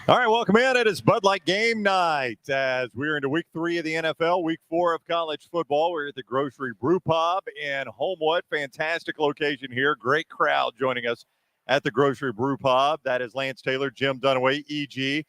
All right, welcome in. It is Bud Light game night as we're into week 3 of the NFL, week 4 of college football. We're at the Grocery Brewpub in Homewood. Fantastic location here. Great crowd joining us at the Grocery Brewpub. That is Lance Taylor, Jim Dunaway, EG,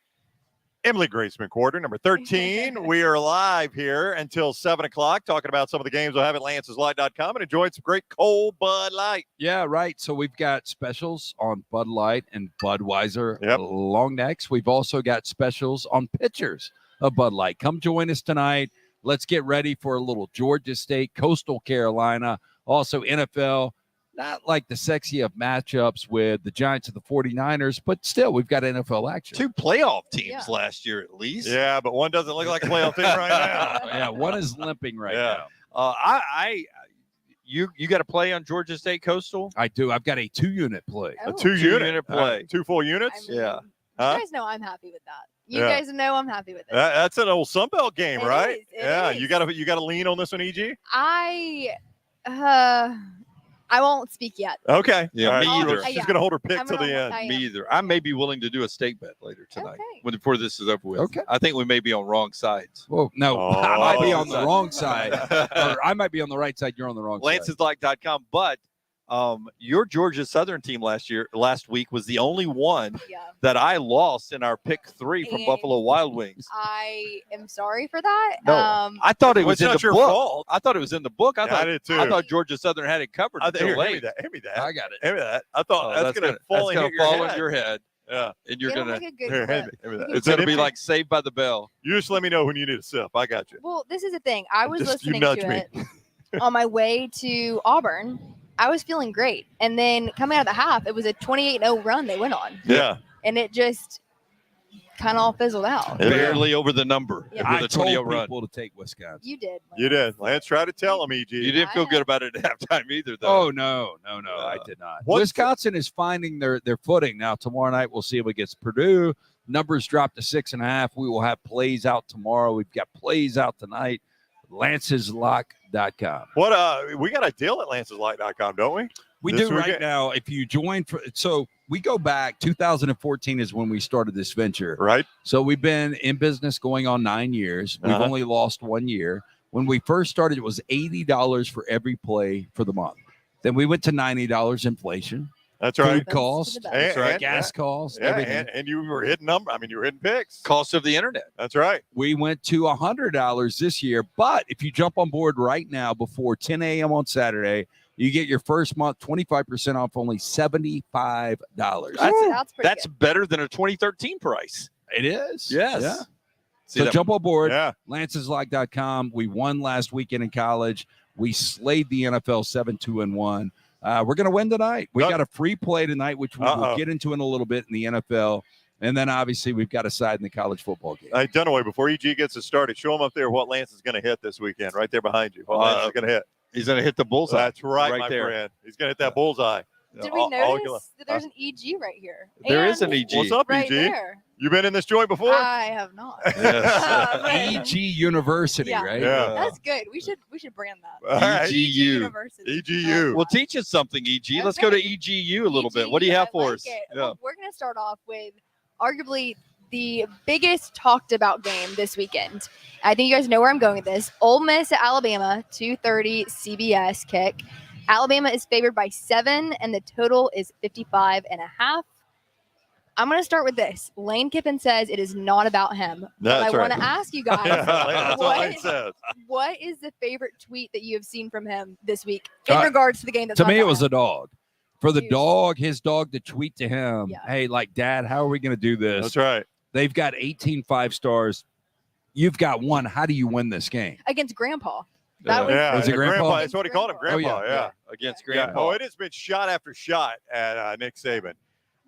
Emily Grace McWhorter, number 13. We are live here until 7 o'clock talking about some of the games we'll have at lanceslight.com and enjoying some great cold Bud Light. Yeah, right. So we've got specials on Bud Light and Budweiser Yep. long necks. We've also got specials on pitchers of Bud Light. Come join us tonight. Let's get ready for a little Georgia State, Coastal Carolina, also NFL. Not like the sexy of matchups with the Giants and the 49ers, but still, we've got NFL action. 2 playoff teams last year at least. Yeah, but one doesn't look like a playoff team right now. Yeah, one is limping right now. You got to play on Georgia State Coastal? I do. I've got a 2-unit play. A 2-unit play. 2 full units? I mean, Yeah. You guys know I'm happy with that. You guys know I'm happy with it. That's an old Sunbelt game, It right? is, it is. You gotta lean on this one, EG? I won't speak yet. Okay. Yeah, All right. me either. She's going to hold her pick I'm till the gonna- end. Me either. I may be willing to do a stake bet later tonight before this is over with. Okay. I think we may be on wrong sides. Well, no, Oh. I might be on the wrong side. Or I might be on the right side. You're on the wrong side. Lanceslight.com. But your Georgia Southern team last week was the only one Yeah. that I lost in our pick 3 from And Buffalo Wild Wings. I am sorry for that. No, I thought it Well, was it's in not the your book. fault. I thought it was in the book. Yeah, I did too. I thought Georgia Southern had it covered Here, until hand me late. that. Hand me that. I got it. Hand me that. I thought that's going to fall, that's in gonna fall in your head. Yeah. And you're It'll gonna. make a good Here, hand clip. me, hand me that. It's gonna be like Saved by the Bell. You just let me know when you need a sip. I got you. Well, this is the thing. I was Just you listening nudge to me. it on my way to Auburn. I was feeling great. And then coming out of the half, it was a 28-0 run they went on. Yeah. And it just kind of all fizzled out. Yeah. Barely over the number. Yeah. I With a told 20 run. people to take Wisconsin. You did. You did. Lance tried to tell him, EG. You didn't feel good about it at halftime either, though. Oh, no, I did not. What's- Wisconsin is finding their footing. Now, tomorrow night, we'll see if it gets Purdue. Numbers drop to 6.5. We will have plays out tomorrow. We've got plays out tonight. LancesLock.com. We got a deal at lanceslight.com, don't we? We This do right weekend? now. If you join, so we go back. 2014 is when we started this venture. Right. So we've been in business going on 9 years. We've Uh-huh. only lost 1 year. When we first started, it was $80 for every play for the month. Then we went to $90 inflation. That's right. Food cost, That's the best. best. gas cost, Yeah, everything. and you were hitting you were hitting picks. Cost of the internet. That's right. We went to $100 this year. But if you jump on board right now before 10 a.m. on Saturday, you get your first month 25% off, only $75. That's pretty That's good. better than a 2013 price. It is. Yes. Yeah. See So that- jump on board. Yeah. LancesLock.com. We won last weekend in college. We slayed the NFL 7-2-1. We're going to win tonight. We got a free play tonight, which we will get into in a little bit in the NFL. And then obviously we've got a side in the college football game. Hey, Dunaway, before EG gets us started, show him up there what Lance is going to hit this weekend, right there behind you. What Lance is going to hit. He's going to hit the bullseye. That's right, my there. friend. He's going to hit that bullseye. Did we notice that there's an EG right here? There And is an EG. What's up, right EG? there. You been in this joint before? I have not. EG University, Yeah. right? Yeah. That's good. We should brand that. All right. EG EGU. University. EGU. Well, teach us something, EG. Let's go to EGU a little bit. What do you EGU, have I for like us? it. Yeah. Well, we're going to start off with arguably the biggest talked about game this weekend. I think you guys know where I'm going with this. Ole Miss at Alabama, 2:30 CBS kick. Alabama is favored by 7, and the total is 55.5. I'm going to start with this. Lane Kiffin says it is not about him. But That's I right. want to ask you guys, That's what Lane says. what is the favorite tweet that you have seen from him this week in regards to the game? That's To not me, it about was him? a dog. For the Huge. dog, his dog to tweet to him, Yeah. hey, like, Dad, how are we going to do this? That's right. They've got 18 5-stars. You've got one. How do you win this game? Against Grandpa. That was Yeah, Was it and Grandpa? That's what he called him, Oh, yeah. Grandpa. Yeah. Against Yeah. Grandpa. Oh, it has been shot after shot at Nick Saban.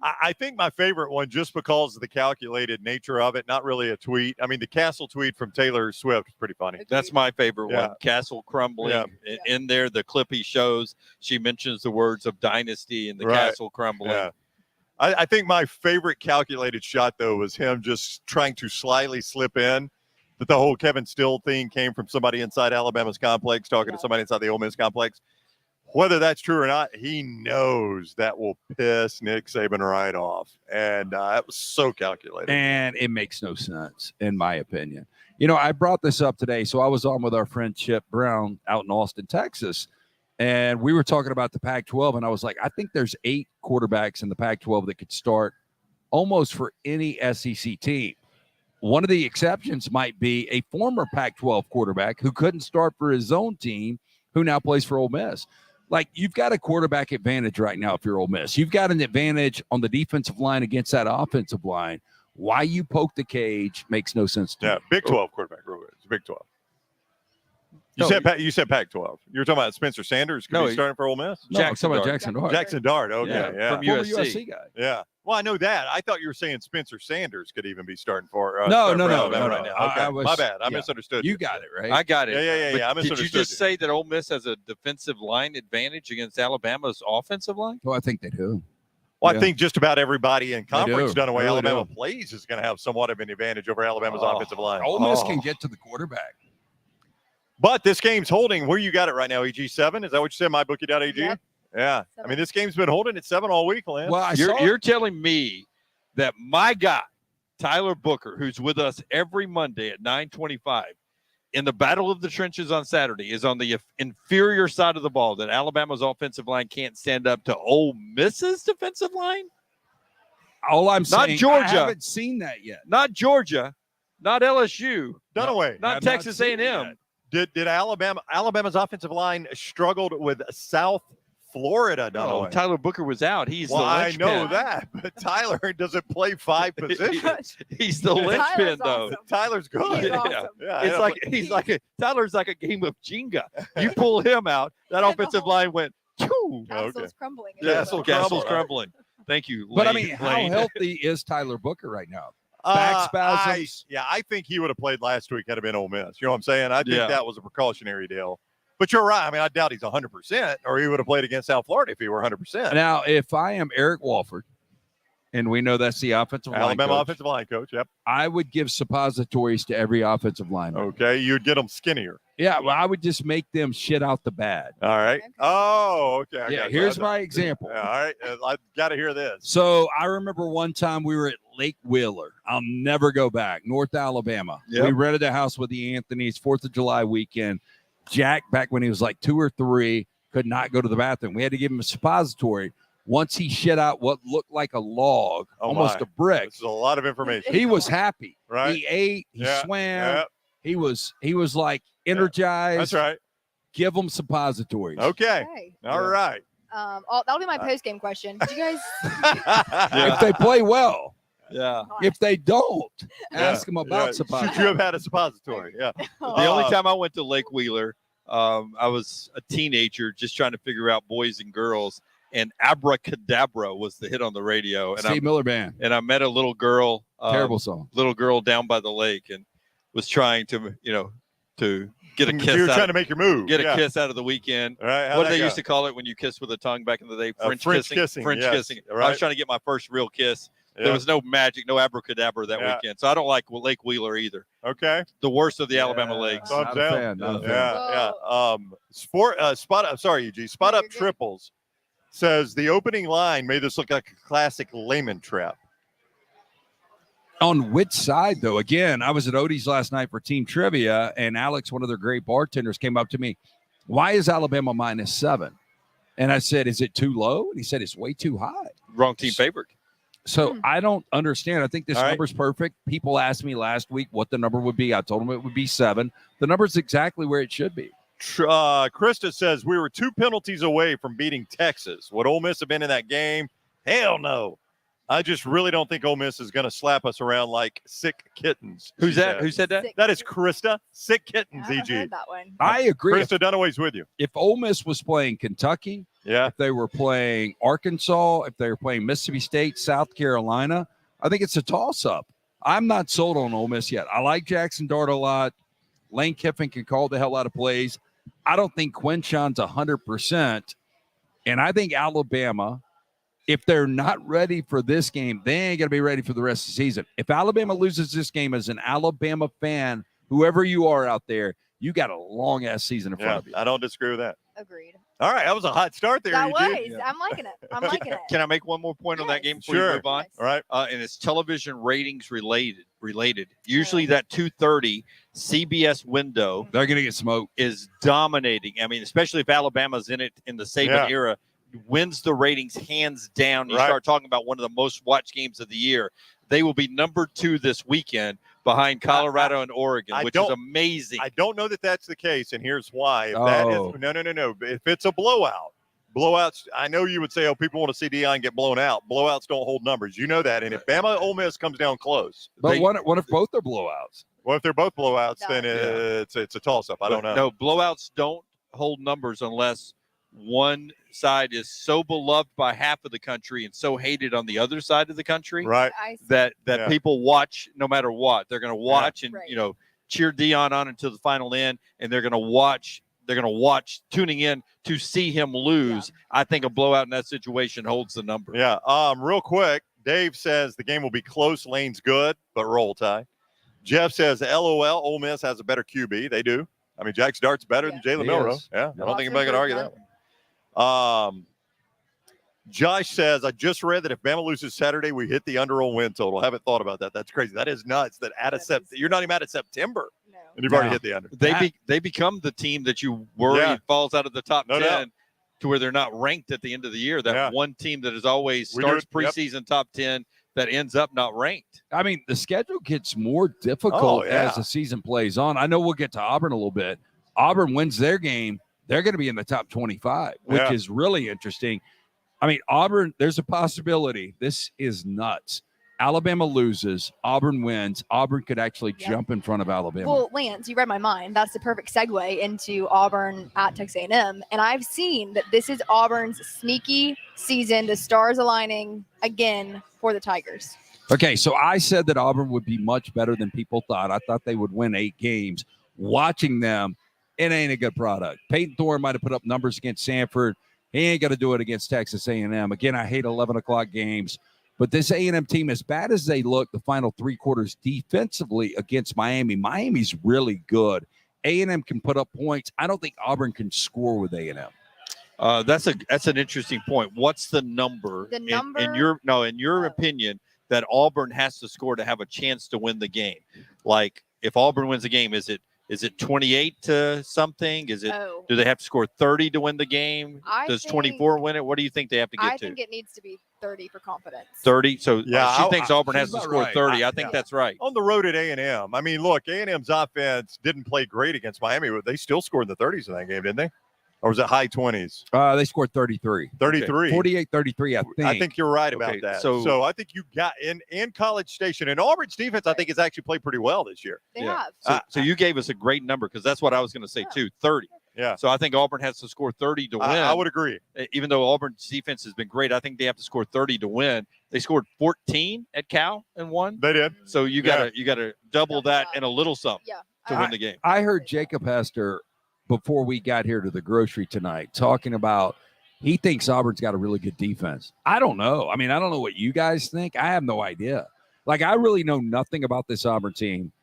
I think my favorite one, just because of the calculated nature of it, not really a tweet. I mean, the Castle tweet from Taylor Swift is pretty funny. That's my favorite Yeah. one. Castle crumbling. Yeah. In there, the clip he shows, she mentions the words of dynasty and the Right. castle crumbling. Yeah. I think my favorite calculated shot, though, was him just trying to slyly slip in that the whole Kevin Still thing came from somebody inside Alabama's complex talking to somebody inside the Ole Miss complex. Whether that's true or not, he knows that will piss Nick Saban right off. And that was so calculated. And it makes no sense, in my opinion. I brought this up today. So I was on with our friend Chip Brown out in Austin, Texas, and we were talking about the Pac-12. And I was like, I think there's 8 quarterbacks in the Pac-12 that could start almost for any SEC team. One of the exceptions might be a former Pac-12 quarterback who couldn't start for his own team, who now plays for Ole Miss. Like, you've got a quarterback advantage right now if you're Ole Miss. You've got an advantage on the defensive line against that offensive line. Why you poke the cage makes no sense to me. Big 12 quarterback. It's Big 12. You said Pac-12. You were talking about Spencer Sanders. Could be starting for Ole Miss? No, I'm talking about Jackson Dart. Jackson Dart. Okay, yeah. From Former USC. USC guy. Yeah. Well, I know that. I thought you were saying Spencer Sanders could even be starting for. No. Right now. Okay. My bad. I misunderstood. You got it, right? I got it. Yeah. I But misunderstood. did you just say that Ole Miss has a defensive line advantage against Alabama's offensive line? Well, I think they do. Well, I think just about everybody in conference, do. Dunaway, Really Alabama do. plays is going to have somewhat of an advantage over Alabama's offensive line. Ole Miss can get to the quarterback. But this game's holding. Where you got it right now, EG7? Is that what you said, MyBookie.ag? Yep. Yeah. I mean, this game's been holding at 7 all week, Lance. Well, You're telling me that my guy, Tyler Booker, who's with us every Monday at 9:25, in the battle of the trenches on Saturday, is on the inferior side of the ball, that Alabama's offensive line can't stand up to Ole Miss's defensive line? all I'm Not saying, Georgia. I haven't seen that yet. Not Georgia, not LSU, Dunaway. not I've Texas seen A&M. that. Did Alabama's offensive line struggled with South Florida, No, Dunaway? Tyler Booker was out. He's Well, the I linchpin. know that, but Tyler doesn't play 5 positions. He's the linchpin, Tyler's though. awesome. Tyler's good. He's Yeah. awesome. Yeah, It's like Tyler's like a game of Jenga. You pull him out, that offensive line went. Choo. Castle's Okay. crumbling. Castle Castle's crumbled. crumbling. Thank you, But I Lane. mean, how Lane. healthy is Tyler Booker right now? Back spasms. I think he would have played last week had it been Ole Miss. You know what I'm saying? I think Yeah. that was a precautionary deal. But you're right. I mean, I doubt he's 100%, or he would have played against South Florida if he were 100%. Now, if I am Eric Walford, and we know that's the offensive line Alabama coach, offensive line coach. Yep. I would give suppositories to every offensive lineman. Okay. You'd get them skinnier. Yeah, well, I would just make them shit out the bad. All right. Okay. Oh, okay. I Yeah, got you. here's my example. Yeah, all right. I got to hear this. So I remember one time we were at Lake Wheeler. I'll never go back. North Alabama. Yep. We rented a house with the Anthony's 4th of July weekend. Jack, back when he was like 2 or 3, could not go to the bathroom. We had to give him a suppository. Once he shit out what looked like a log, Oh, almost my. a brick, This is a lot of information. he was happy. Right. He ate, he Yeah, swam, yeah. he was like energized. That's right. Give him suppositories. Okay. Okay. All right. That'll be my post game question. Did you guys? If they play well. Yeah. If they don't, ask Yeah, them about yeah. suppositories. Should you have had a suppository? Yeah. The only Uh, time I went to Lake Wheeler, I was a teenager just trying to figure out boys and girls, and Abracadabra was the hit on the radio. And Steve Miller Band. I met a little girl, Terrible song. little girl down by the lake, and was trying to, to get a you kiss were out, trying to make your move. get a Yeah. kiss out of the weekend. All right. How'd What that did they go? used to call it when you kissed with a tongue back in the day? French kissing, French yes, kissing. I right. was trying to get my first real kiss. Yeah. There was no magic, no abracadabra that Yeah. weekend. So I don't like Lake Wheeler either. Okay. The worst of the Alabama lakes. Thumbs Not a down. fan, not a fan. Yeah. Spot up. Sorry, EG. Spot No, up you're good. triples says the opening line made this look like a classic layman trap. On which side, though? Again, I was at Odie's last night for team trivia, and Alex, one of their great bartenders, came up to me. Why is Alabama -7? And I said, is it too low? And he said, it's way too high. Wrong team favored. So I don't understand. I think this All right. number's perfect. People asked me last week what the number would be. I told them it would be 7. The number's exactly where it should be. Krista says we were 2 penalties away from beating Texas. Would Ole Miss have been in that game? Hell no. I just really don't think Ole Miss is going to slap us around like sick kittens. Who's she that? said. Who said that? Sick. That is Krista. Sick I kittens, haven't EG. heard that one. I agree. Krista Dunaway's with you. If Ole Miss was playing Kentucky, Yeah. if they were playing Arkansas, if they were playing Mississippi State, South Carolina, I think it's a toss-up. I'm not sold on Ole Miss yet. I like Jackson Dart a lot. Lane Kiffin can call the hell out of plays. I don't think Quinshon's 100%. And I think Alabama, if they're not ready for this game, they ain't going to be ready for the rest of the season. If Alabama loses this game as an Alabama fan, whoever you are out there, you got a long-ass season in front Yeah. of you. I don't disagree with that. Agreed. All right, that was a hot start there. That EG. was. Yeah. I'm liking it. I'm liking it. Can I make one more point on that Yes. game before you Sure. move on? All right. And it's television ratings related. Usually that 2:30 CBS window They're going to get smoked. is dominating. I mean, especially if Alabama's in it in the Saban era, wins the ratings hands down. You Right. start talking about one of the most watched games of the year. They will be number 2 this weekend behind Colorado and Oregon, I which is don't- amazing. I don't know that that's the case, and here's why. If that Oh. is no. If it's a blowouts, I know you would say, oh, people want to see Deion get blown out. Blowouts don't hold numbers. You know that. And if Bama Ole Miss comes down close, But what if both are blowouts? well, if they're both blowouts, then Yeah. it's a toss-up. I don't know. No, blowouts don't hold numbers unless one side is so beloved by half of the country and so hated on the other side of the country Right. I see. that Yeah. people watch no matter what. They're going to watch and Right. cheer Deion on until the final end, and they're going to watch. They're going to watch tuning in to see him lose. I think a blowout in that situation holds the number. Yeah. Real quick, Dave says the game will be close. Lane's good, but roll tide. Jeff says, LOL, Ole Miss has a better QB. They do. I mean, Jack Start's better than Jalen He Milrow. is. Yeah. I Lots don't think of anybody can argue that improvement. one. Josh says, I just read that if Bama loses Saturday, we hit the under-roll win total. Haven't thought about that. That's crazy. That is nuts. That you're not even out of September, No. and you've already No. hit the under. They become the team that you worry Yeah. falls out of the top No 10 doubt. to where they're not ranked at the end of the year. That Yeah. one team that is always We do starts it. Yep. preseason top 10 that ends up not ranked. I mean, the schedule gets more difficult Oh, yeah. as the season plays on. I know we'll get to Auburn a little bit. Auburn wins their game. They're going to be in the top 25, which Yeah. is really interesting. I mean, Auburn, there's a possibility. This is nuts. Alabama loses. Auburn wins. Auburn could actually Yep. jump in front of Alabama. Well, Lance, you read my mind. That's the perfect segue into Auburn at Texas A&M. And I've seen that this is Auburn's sneaky season. The stars aligning again for the Tigers. Okay, so I said that Auburn would be much better than people thought. I thought they would win 8 games. Watching them, it ain't a good product. Peyton Thorne might have put up numbers against Sanford. He ain't going to do it against Texas A&M. Again, I hate 11 o'clock games. But this A&M team, as bad as they look the final 3 quarters defensively against Miami, Miami's really good. A&M can put up points. I don't think Auburn can score with A&M. That's an interesting point. What's the number? The number- in your opinion that Auburn has to score to have a chance to win the game? Like if Auburn wins the game, is it 28 to something? Is it Oh, do they have to score 30 to win the game? I Does think- 24 win it? What do you think they have to get I to? think it needs to be 30 for confidence. 30. So Yeah, she I- thinks Auburn has she's to about score right. 30. I think yeah. that's right. On the road at A&M. I mean, look, A&M's offense didn't play great against Miami, but they still scored in the 30s in that game, didn't they? Or was it high 20s? They scored 33. 33. 48-33, I think. I think you're right about Okay, that. so- So I think you got in College Station, and Auburn's defense, I think, has actually played pretty well this year. They Yeah. have. So you gave us a great number because that's what I was going to say too. 30. Yeah. So I think Auburn has to score 30 to win. I would agree. Even though Auburn's defense has been great, I think they have to score 30 to win. They scored 14 at Cal and won. They did. So you gotta double Double that up. and a little something Yeah. to win the game. I heard Jacob Hester before we got here to the grocery tonight talking about he thinks Auburn's got a really good defense. I don't know. I mean, I don't know what you guys think. I have no idea. Like, I really know nothing about this Auburn team.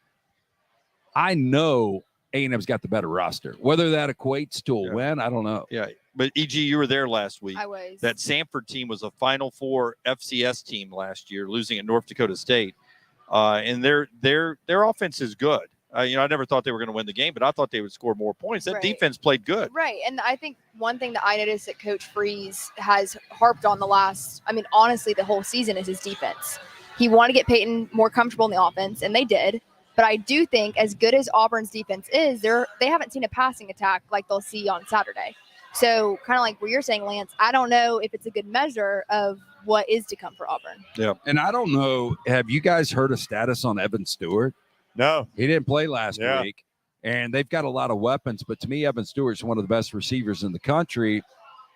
I know A&M's got the better roster. Whether that equates to a Yeah. win, I don't know. Yeah, but EG, you were there last week. I was. That Sanford team was a Final Four FCS team last year, losing at North Dakota State, and their offense is good. I never thought they were going to win the game, but I thought they would score more points. That Right. defense played good. Right. And I think one thing that I noticed that Coach Freeze has harped on honestly, the whole season is his defense. He wanted to get Peyton more comfortable in the offense, and they did. But I do think as good as Auburn's defense is, they haven't seen a passing attack like they'll see on Saturday. So kind of like what you're saying, Lance, I don't know if it's a good measure of what is to come for Auburn. And I don't know, have you guys heard a status on Evan Stewart? No. He didn't play last Yeah. week, and they've got a lot of weapons. But to me, Evan Stewart's one of the best receivers in the country.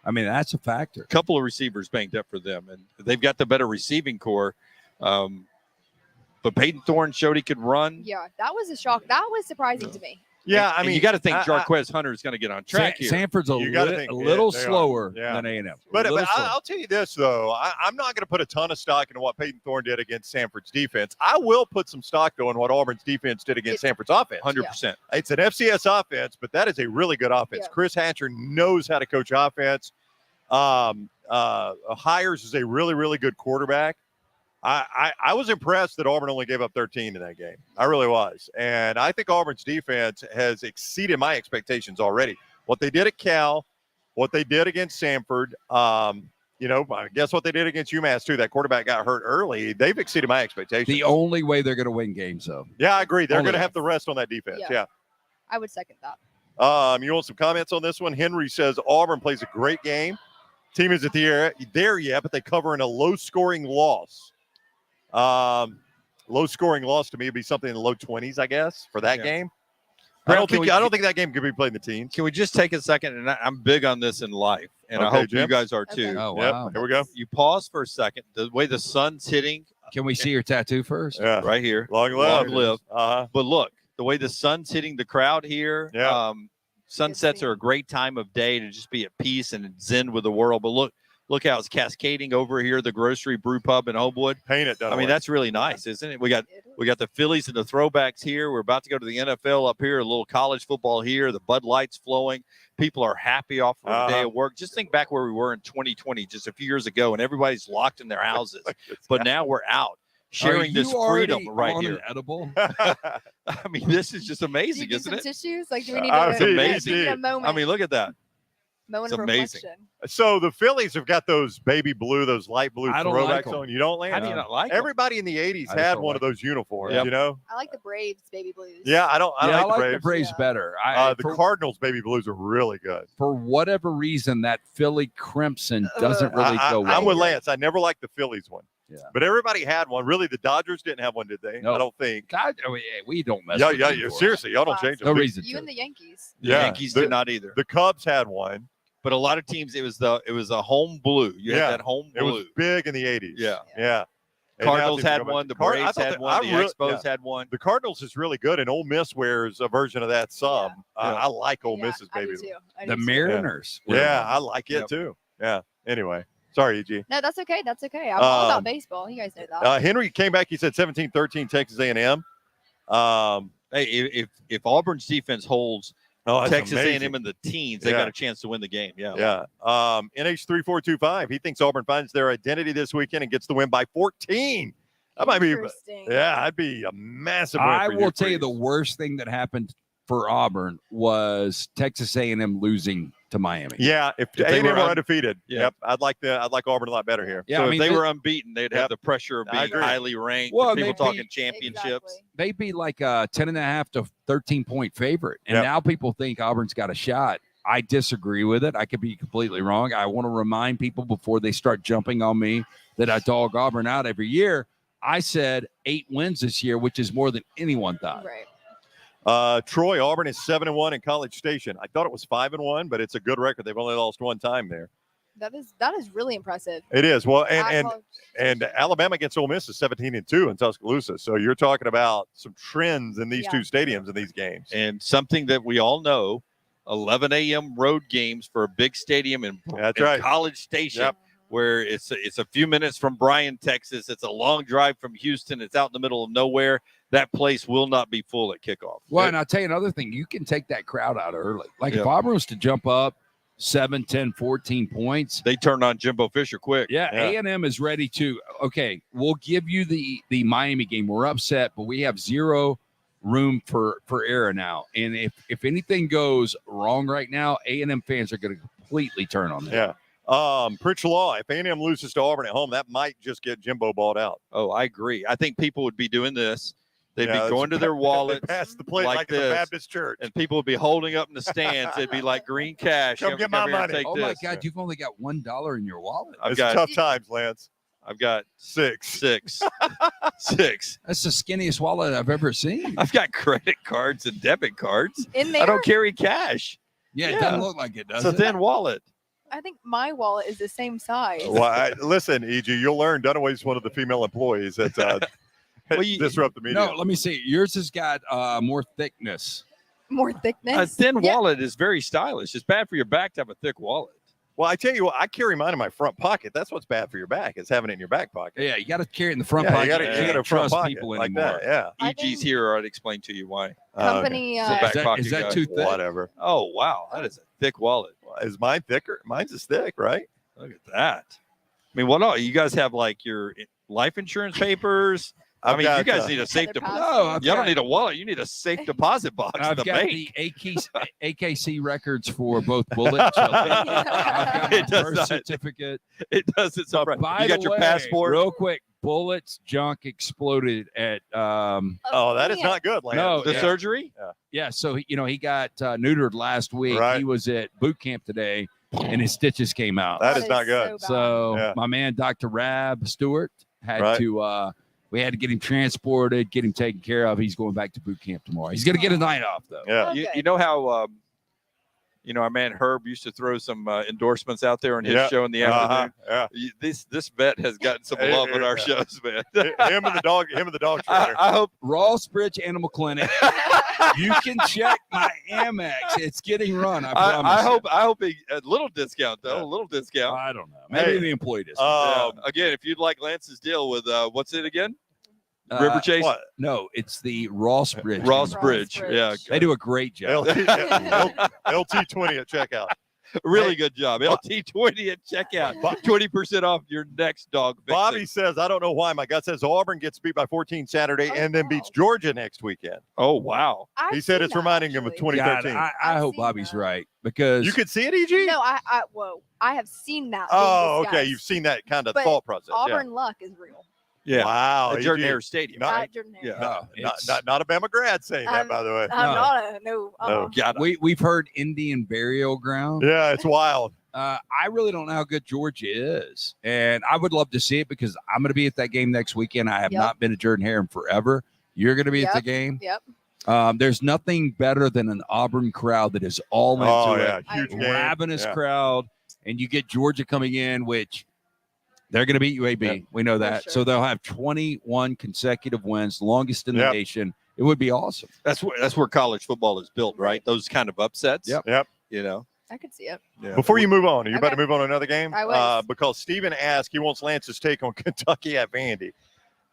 I mean, that's a factor. A couple of receivers banked up for them, and they've got the better receiving core. But Peyton Thorne showed he could run. Yeah, that was a shock. That was surprising to me. Yeah, And you got to think Jarquez Hunter is going to get on track here. Sanford's a little slower than A&M. But I'll tell you this, though. I'm not going to put a ton of stock into what Peyton Thorne did against Sanford's defense. I will put some stock, though, in what Auburn's defense did against Sanford's offense. 100%. It's an FCS offense, but that is a really good offense. Yeah. Chris Hatcher knows how to coach offense. Hires is a really, really good quarterback. I was impressed that Auburn only gave up 13 in that game. I really was. And I think Auburn's defense has exceeded my expectations already. What they did at Cal, what they did against Sanford, I guess what they did against UMass, too. That quarterback got hurt early. They've exceeded my expectations. The only way they're going to win games, though. Yeah, I agree. They're going to have the rest on that defense. Yeah. I would second that. You want some comments on this one? Henry says Auburn plays a great game. Team isn't there yet, but they cover in a low-scoring loss. Low-scoring loss to me would be something in the low 20s, I guess, for that game. I don't think that game could be played in the teens. Can we just take a second? And I'm big on this in life, and I hope Jim? you guys are too. Okay. Oh, wow. Here we go. You pause for a second. The way the sun's hitting Can we see your tattoo first? Yeah. right here. Long Long live. live. Uh-huh. But look, the way the sun's hitting the crowd here. Yeah. Sunsets are a great time of day to just be at peace and zen with the world. But look how it's cascading over here, the Grocery Brewpub in Homewood. Paint it, Dunaway. I mean, that's really nice, isn't it? We got the Phillies and the throwbacks here. We're about to go to the NFL up here, a little college football here. The Bud Light's flowing. People are happy off for a day of work. Just think back where we were in 2020, just a few years ago, and everybody's locked in their houses. But now we're out sharing this freedom right here. Edible? I mean, this is just amazing, Do you isn't do it? some tissues? Like, do we need It's to amazing. need a moment? I mean, look at that. moment it's of amazing. reflection. So the Phillies have got those baby blue, those light blue I don't throwbacks like 'em. on. You don't, Lance? How do you not like 'em? Everybody in the 80s I just had don't one of like those uniforms, Yep. you know? I like the Braves baby blues. Yeah, I like the Braves. Yeah. better. The Cardinals baby blues are really good. For whatever reason, that Philly crimson doesn't really go well. I'm with Lance. I never liked the Phillies one. Yeah. But everybody had one. Really, the Dodgers didn't have one, did they? No. I don't think. God, we don't mess Yeah, with yeah. uniforms. Seriously, y'all don't change them. No reason You to. and the Yankees. The Yeah. Yankees The- did not either. The Cubs had one. But a lot of teams, it was a home blue. You Yeah. had that home It blue. was big in the 80s. Yeah. Yeah. And now Cardinals things are had going one. The back. I Braves thought had that- one. The Expos yeah. had one. The Cardinals is really good, and Ole Miss wears a version of that some. Yeah. I like Ole Yeah, Miss's I baby. do too. I The do too. Mariners. Yeah, I like it Yep. too. Yeah. Anyway, sorry, EG. No, that's okay. That's okay. I'm all Um, about baseball. You guys know that. Henry came back. He said 17-13 Texas A&M. Hey, if Auburn's defense holds That's Texas amazing. A&M in the teens, they Yeah. got a chance to win the game. Yeah. Yeah. NH3425. He thinks Auburn finds their identity this weekend and gets the win by 14. That might be. Interesting. Yeah, that'd be a massive win. I for will tell you Freeze. the worst thing that happened for Auburn was Texas A&M losing to Miami. Yeah, if If they A&M were were un- maybe. Yeah. Yep, I'd like Auburn a lot better here. Yeah, So I if mean, they were unbeaten, they'd Yep. have the pressure of I being agree. highly ranked. Well, people they'd talking be- championships. Exactly. they'd be like a 10.5 to 13-point favorite. And Yep. now people think Auburn's got a shot. I disagree with it. I could be completely wrong. I want to remind people before they start jumping on me that I dog Auburn out every year. I said 8 wins this year, which is more than anyone thought. Right. Troy, Auburn is 7-1 in College Station. I thought it was 5-1, but it's a good record. They've only lost one time there. That is really impressive. It is. Well, At and College and Station. Alabama against Ole Miss is 17-2 in Tuscaloosa. So you're talking about some trends in these Yeah. two stadiums in these games. And something that we all know, 11 a.m. road games for a big stadium in That's in right. College Station, Yep. where it's a few minutes from Bryan, Texas. It's a long drive from Houston. It's out in the middle of nowhere. That place will not be full at kickoff. Well, and I'll tell you another thing. You can take that crowd out early. Like Yeah. if Auburn was to jump up 7, 10, 14 points, They turned on Jimbo Fisher quick. yeah, Yeah. A&M is ready to, okay, we'll give you the Miami game. We're upset, but we have zero room for error now. And if anything goes wrong right now, A&M fans are going to completely turn on them. Yeah. Pritch Law, if A&M loses to Auburn at home, that might just get Jimbo balled out. Oh, I agree. I think people would be doing this. They'd Yeah, be going to their They wallets, pass the plate like like, it's a this. Baptist church. and people would be holding up in the stands. It'd be like green cash. Come get my here and money. take Oh, my this. God, you've only got $1 in your wallet. I've It's got tough times, Lance. 6. 6. 6. That's the skinniest wallet I've ever seen. I've got credit cards and debit cards. In there, I don't carry cash. Yeah, it Yeah. doesn't look like it, does It's a it? thin wallet. I think my wallet is the same size. Well, listen, EG, you'll learn Dunaway's one of the female employees that Well, you- disrupt the media. No, let me see. Yours has got more thickness. more thickness. A thin Yeah. wallet is very stylish. It's bad for your back to have a thick wallet. Well, I tell you what, I carry mine in my front pocket. That's what's bad for your back, is having it in your back pocket. Yeah, you got to carry it in the front Yeah, pocket. you got You to can't a front trust pocket people like anymore. that. Yeah. I EG's think- here, or I'd explain to you why. Company. It's a Is back that, pocket is that guy. too thick? Whatever. Oh, wow. That is a thick wallet. Is mine thicker? Mine's as thick, right? Look at that. I mean, what all? You guys have like your life insurance papers? I I've mean, you got, guys need a safe Other deposit. pass- No, I've You don't got, need a wallet. You need a safe deposit box at I've the got bank. the AKC records for both bullets. I've got It my does birth not. certificate. It doesn't surprise. By You got the your way, passport. Real quick, bullets junk exploded at Oh, that is man. not good, Lance. No, The yeah. surgery? yeah. So he got neutered last week. Right. He was at boot camp today, and his stitches came out. That is not good. bad. So Yeah. my man, Dr. Rab Stewart, had Right. to. We had to get him transported, get him taken care of. He's going back to boot camp tomorrow. He's going to get a night off though. Yeah. Oh, You good. know how our man Herb used to throw some endorsements out there on his Yeah. show in the Uh-huh. afternoon. Yeah. This vet has gotten some love on our shows, man. Him and the dog trainer. I hope Ross Bridge Animal Clinic. You can check my Amex. It's getting run. I promise. I hope a little discount though, Yeah. a little discount. I don't know. Maybe Hey, the employee discount. Yeah. Again, if you'd like Lance's deal with what's it again? River Chase, What? No, it's the Ross Bridge. Ross Ross Bridge. Bridge. Yeah, They do a great job. LT20 at checkout. really Hey. good job. LT20 at checkout. 20% off your next dog. fixing. Bobby says, I don't know why. My gut says Auburn gets beat by 14 Saturday Oh, and then wow. beats Georgia next weekend. Oh wow. I've He said seen it's that, reminding him of actually. 2013. God, I I've hope seen Bobby's that. right because You could see it, EG? No, I have seen that. Oh, being okay. discussed. You've seen that kind of But thought process. Auburn luck is real. Yeah. Wow. At Jordan EG. Hare Stadium. No, right? Jordan Yeah. Hare. no, Not, it's- not a Bama grad saying that, by the way. I'm No. not a no. No. God, we've heard Indian burial ground. Yeah, it's wild. I really don't know how good Georgia is, and I would love to see it because I'm going to be at that game next weekend. I have Yep. not been to Jordan Hare in forever. You're going to be at the Yep. game. Yep. There's nothing better than an Auburn crowd that is all into Oh, it. yeah. I Huge agree. game. Ravenous Yeah. crowd, and you get Georgia coming in, which they're going to beat UAB. Yeah. We know that. sure. So they'll have 21 consecutive wins, longest in the Yep. nation. It would be awesome. that's where college football is built, right? Those kind of upsets. Yep. Yep. You know. I could see it. Yeah. Before you move on, are you about to Okay. move on to another game? I was. Because Steven asked, he wants Lance's take on Kentucky at Vandy.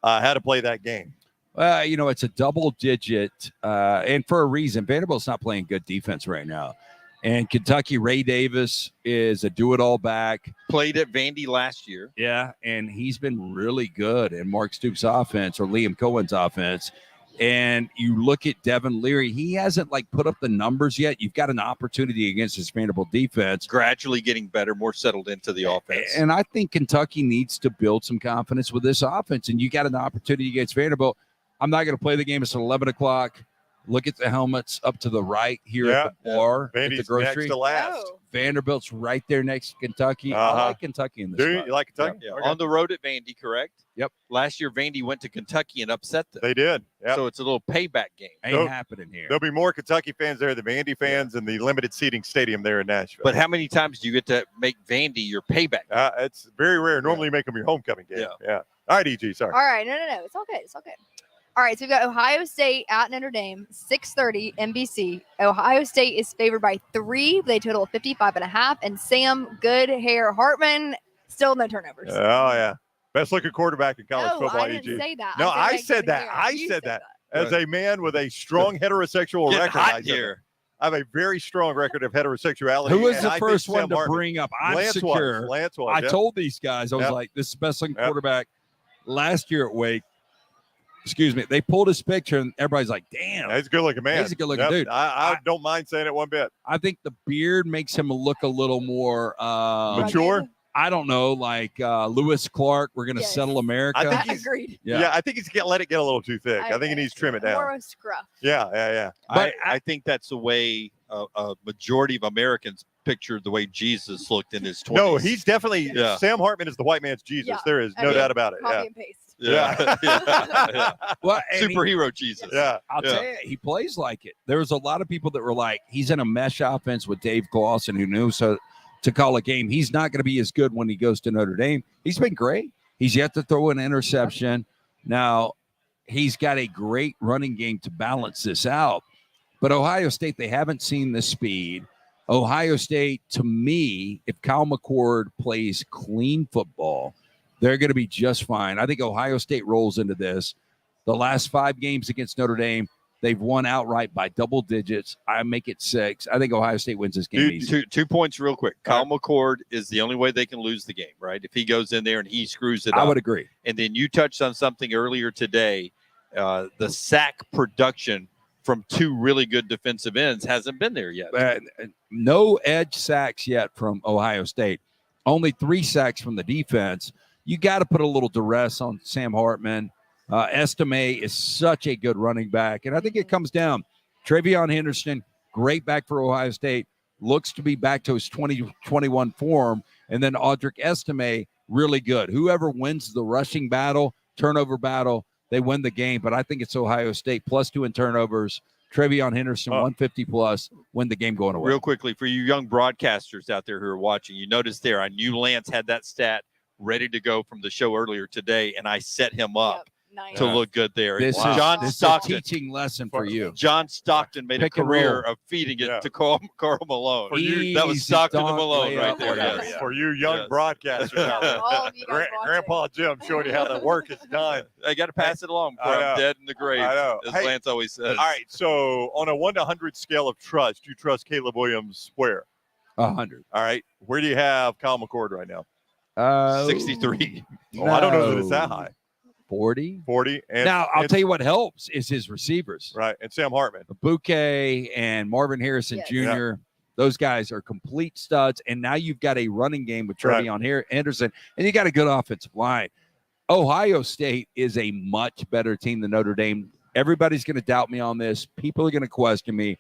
How to play that game. Well, it's a double digit, and for a reason. Vanderbilt's not playing good defense right now. And Kentucky, Ray Davis is a do-it-all back. Played at Vandy last year. Yeah, and he's been really good in Mark Stoops' offense or Liam Cohen's offense. And you look at Devin Leary, he hasn't put up the numbers yet. You've got an opportunity against this Vanderbilt defense. Gradually getting better, more settled into the offense. And I think Kentucky needs to build some confidence with this offense. And you got an opportunity against Vanderbilt. I'm not going to play the game. It's at 11 o'clock. Look at the helmets up to the right here at the bar at the Vandy's grocery. next to last. Oh, Vanderbilt's right there next to Kentucky. I Uh-huh. like Kentucky in this Do you? spot. You like Kentucky? Yeah, Okay. on the road at Vandy, correct? Yep. Last year, Vandy went to Kentucky and upset them. They did. Yep. So it's a little payback game. Ain't Nope. happening here. There'll be more Kentucky fans there than Vandy fans in the limited seating stadium there in Nashville. But how many times do you get to make Vandy your payback? It's very rare. Normally, you make them your homecoming game. Yeah. All right, EG. Sorry. all right. No. It's all good. It's all good. All right. So we've got Ohio State at Notre Dame, 6:30 NBC. Ohio State is favored by 3. They total of 55.5. And Sam Goodhair Hartman, still no turnovers. Oh yeah, best looking quarterback in college no, football. I didn't EG. say that. No, I Meg said that. Goodhair. I You said that. As a man with a strong heterosexual Getting record, hot I said here. that. I have a very strong record of heterosexuality. Who was and the I think first Sam one to Hartman- bring up? I'm Lance secure. Was. Lance was. I yeah. told these guys, I was Yep. like, this is the best looking Yep. quarterback last year at Wake. Excuse me. They pulled his picture and everybody's like, damn. Yeah, he's a good looking man. He's a good-looking dude. I don't mind saying it one bit. I think the beard makes him look a little more Mature? I don't know, like Lewis Clark. We're gonna Yes. settle America. I think I he's- agreed. Yeah, I think he's let it get a little too thick. I think he needs to trim it down. More of a scruff. Yeah. But I think that's the way a majority of Americans pictured the way Jesus looked in his 20s. No, he's definitely Yeah. Sam Hartman is the white man's Jesus. Yeah. There is I no mean, doubt about it. Copy Yeah. and paste. Yeah. yeah. well, and he- Superhero Jesus. Yeah. I'll Yeah. tell you, he plays like it. There was a lot of people that were like, he's in a mesh offense with Dave Clawson, who knew to call a game. He's not going to be as good when he goes to Notre Dame. He's been great. He's yet to throw an interception. Now, he's got a great running game to balance this out. But Ohio State, they haven't seen the speed. Ohio State, to me, if Kyle McWhorter plays clean football, they're going to be just fine. I think Ohio State rolls into this. The last 5 games against Notre Dame, they've won outright by double digits. I make it 6. I think Ohio State wins this game easy. 2 points real quick. Kyle McWhorter is the only way they can lose the game, right? If he goes in there and he screws it up. I would agree. And then you touched on something earlier today. The sack production from 2 really good defensive ends hasn't been there yet. No edge sacks yet from Ohio State. Only 3 sacks from the defense. You got to put a little duress on Sam Hartman. Estime is such a good running back. And I think it comes down. Travion Henderson, great back for Ohio State, looks to be back to his 2021 form. And then Audric Estime, really good. Whoever wins the rushing battle, turnover battle, they win the game. But I think it's Ohio State +2 in turnovers. Travion Henderson, 150 plus, win the game going away. Real quickly, for you young broadcasters out there who are watching, you notice there, I knew Lance had that stat ready to go from the show earlier today, and I set him up to look good there. This John is Stockton, a teaching lesson for you. John Stockton made a career of feeding it to Carl Malone. That was Stockton to Malone right there. Yes. For you young broadcasters out there. All of you guys Grandpa Jim showing you how the work is done. I got to pass it along before I'm dead in the grave, as Lance always says. All right, so on a 1 to 100 scale of trust, you trust Caleb Williams where? 100. All right, where do you have Kyle McWhorter right now? 63. Oh, I don't know that it's that high. 40. 40. And now, I'll tell you what helps is his receivers. Right, and Sam Hartman. Bouquet and Marvin Harrison Jr., those guys are complete studs. And now you've got a running game with Travion Henderson, and you got a good offensive line. Ohio State is a much better team than Notre Dame. Everybody's going to doubt me on this. People are going to question me.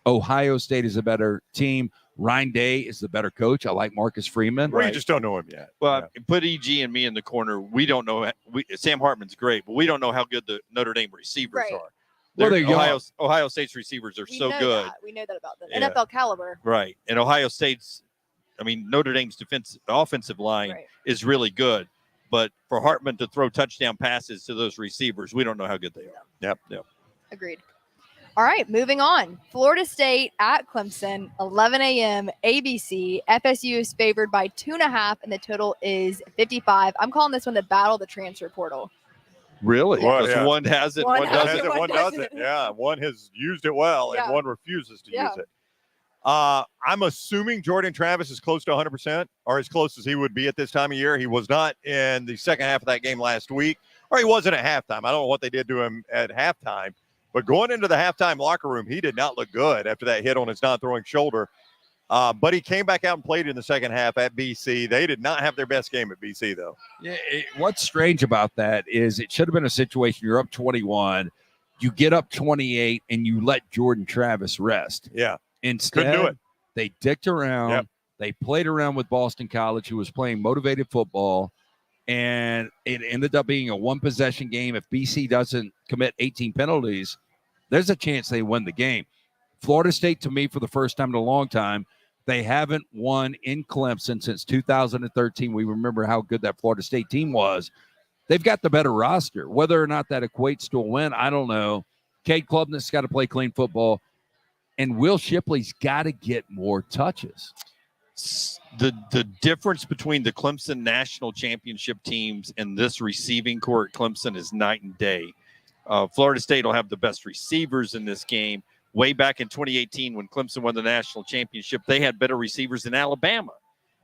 Ohio State is a better team. Ryan Day is the better coach. I like Marcus Freeman. We just don't know him yet. Well, put EG and me in the corner. We don't know. Sam Hartman's great, but we don't know how good the Notre Dame receivers are. Well, Ohio State's receivers are so good. We know that about them. NFL caliber. Right. And Ohio State's, Notre Dame's offensive line is really good. But for Hartman to throw touchdown passes to those receivers, we don't know how good they are. Yep. Agreed. All right, moving on. Florida State at Clemson, 11 a.m. ABC. FSU is favored by 2.5, and the total is 55. I'm calling this one the battle of the transfer portal. Really? Well, one has it, one doesn't. One doesn't. Yeah, one has used it well, and one refuses to use it. I'm assuming Jordan Travis is close to 100%, or as close as he would be at this time of year. He was not in the second half of that game last week, or he wasn't at halftime. I don't know what they did to him at halftime. But going into the halftime locker room, he did not look good after that hit on his non-throwing shoulder. But he came back out and played in the second half at BC. They did not have their best game at BC, though. Yeah, what's strange about that is it should have been a situation you're up 21, you get up 28, and you let Jordan Travis rest. Yeah. Instead, couldn't do it. They dicked around. Yep. They played around with Boston College, who was playing motivated football. And it ended up being a one-possession game. If BC doesn't commit 18 penalties, there's a chance they win the game. Florida State, to me, for the first time in a long time, they haven't won in Clemson since 2013. We remember how good that Florida State team was. They've got the better roster. Whether or not that equates to a win, I don't know. Cade Klubnik's got to play clean football. And Will Shipley's got to get more touches. The difference between the Clemson national championship teams and this receiving core at Clemson is night and day. Florida State will have the best receivers in this game. Way back in 2018 when Clemson won the national championship, they had better receivers than Alabama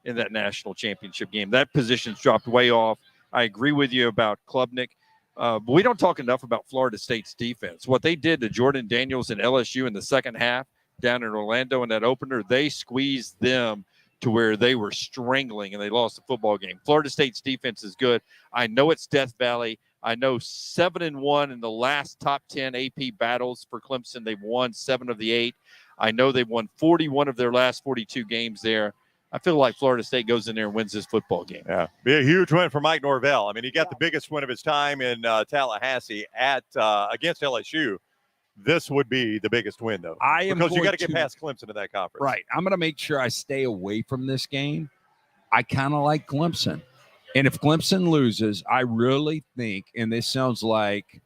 in that national championship game. That position's dropped way off. I agree with you about Klubnik. But we don't talk enough about Florida State's defense. What they did to Jordan Daniels and LSU in the second half down in Orlando in that opener, they squeezed them to where they were strangling and they lost the football game. Florida State's defense is good. I know it's Death Valley. I know 7-1 in the last top 10 AP battles for Clemson. They've won 7 of the 8. I know they've won 41 of their last 42 games there. I feel like Florida State goes in there and wins this football game. Yeah, be a huge win for Mike Norvell. I mean, he got the biggest win of his time in Tallahassee against LSU. This would be the biggest win, though, because you got to get past Clemson in that conference. Right. I'm going to make sure I stay away from this game. I kind of like Clemson. And if Clemson loses, I really think, and this sounds like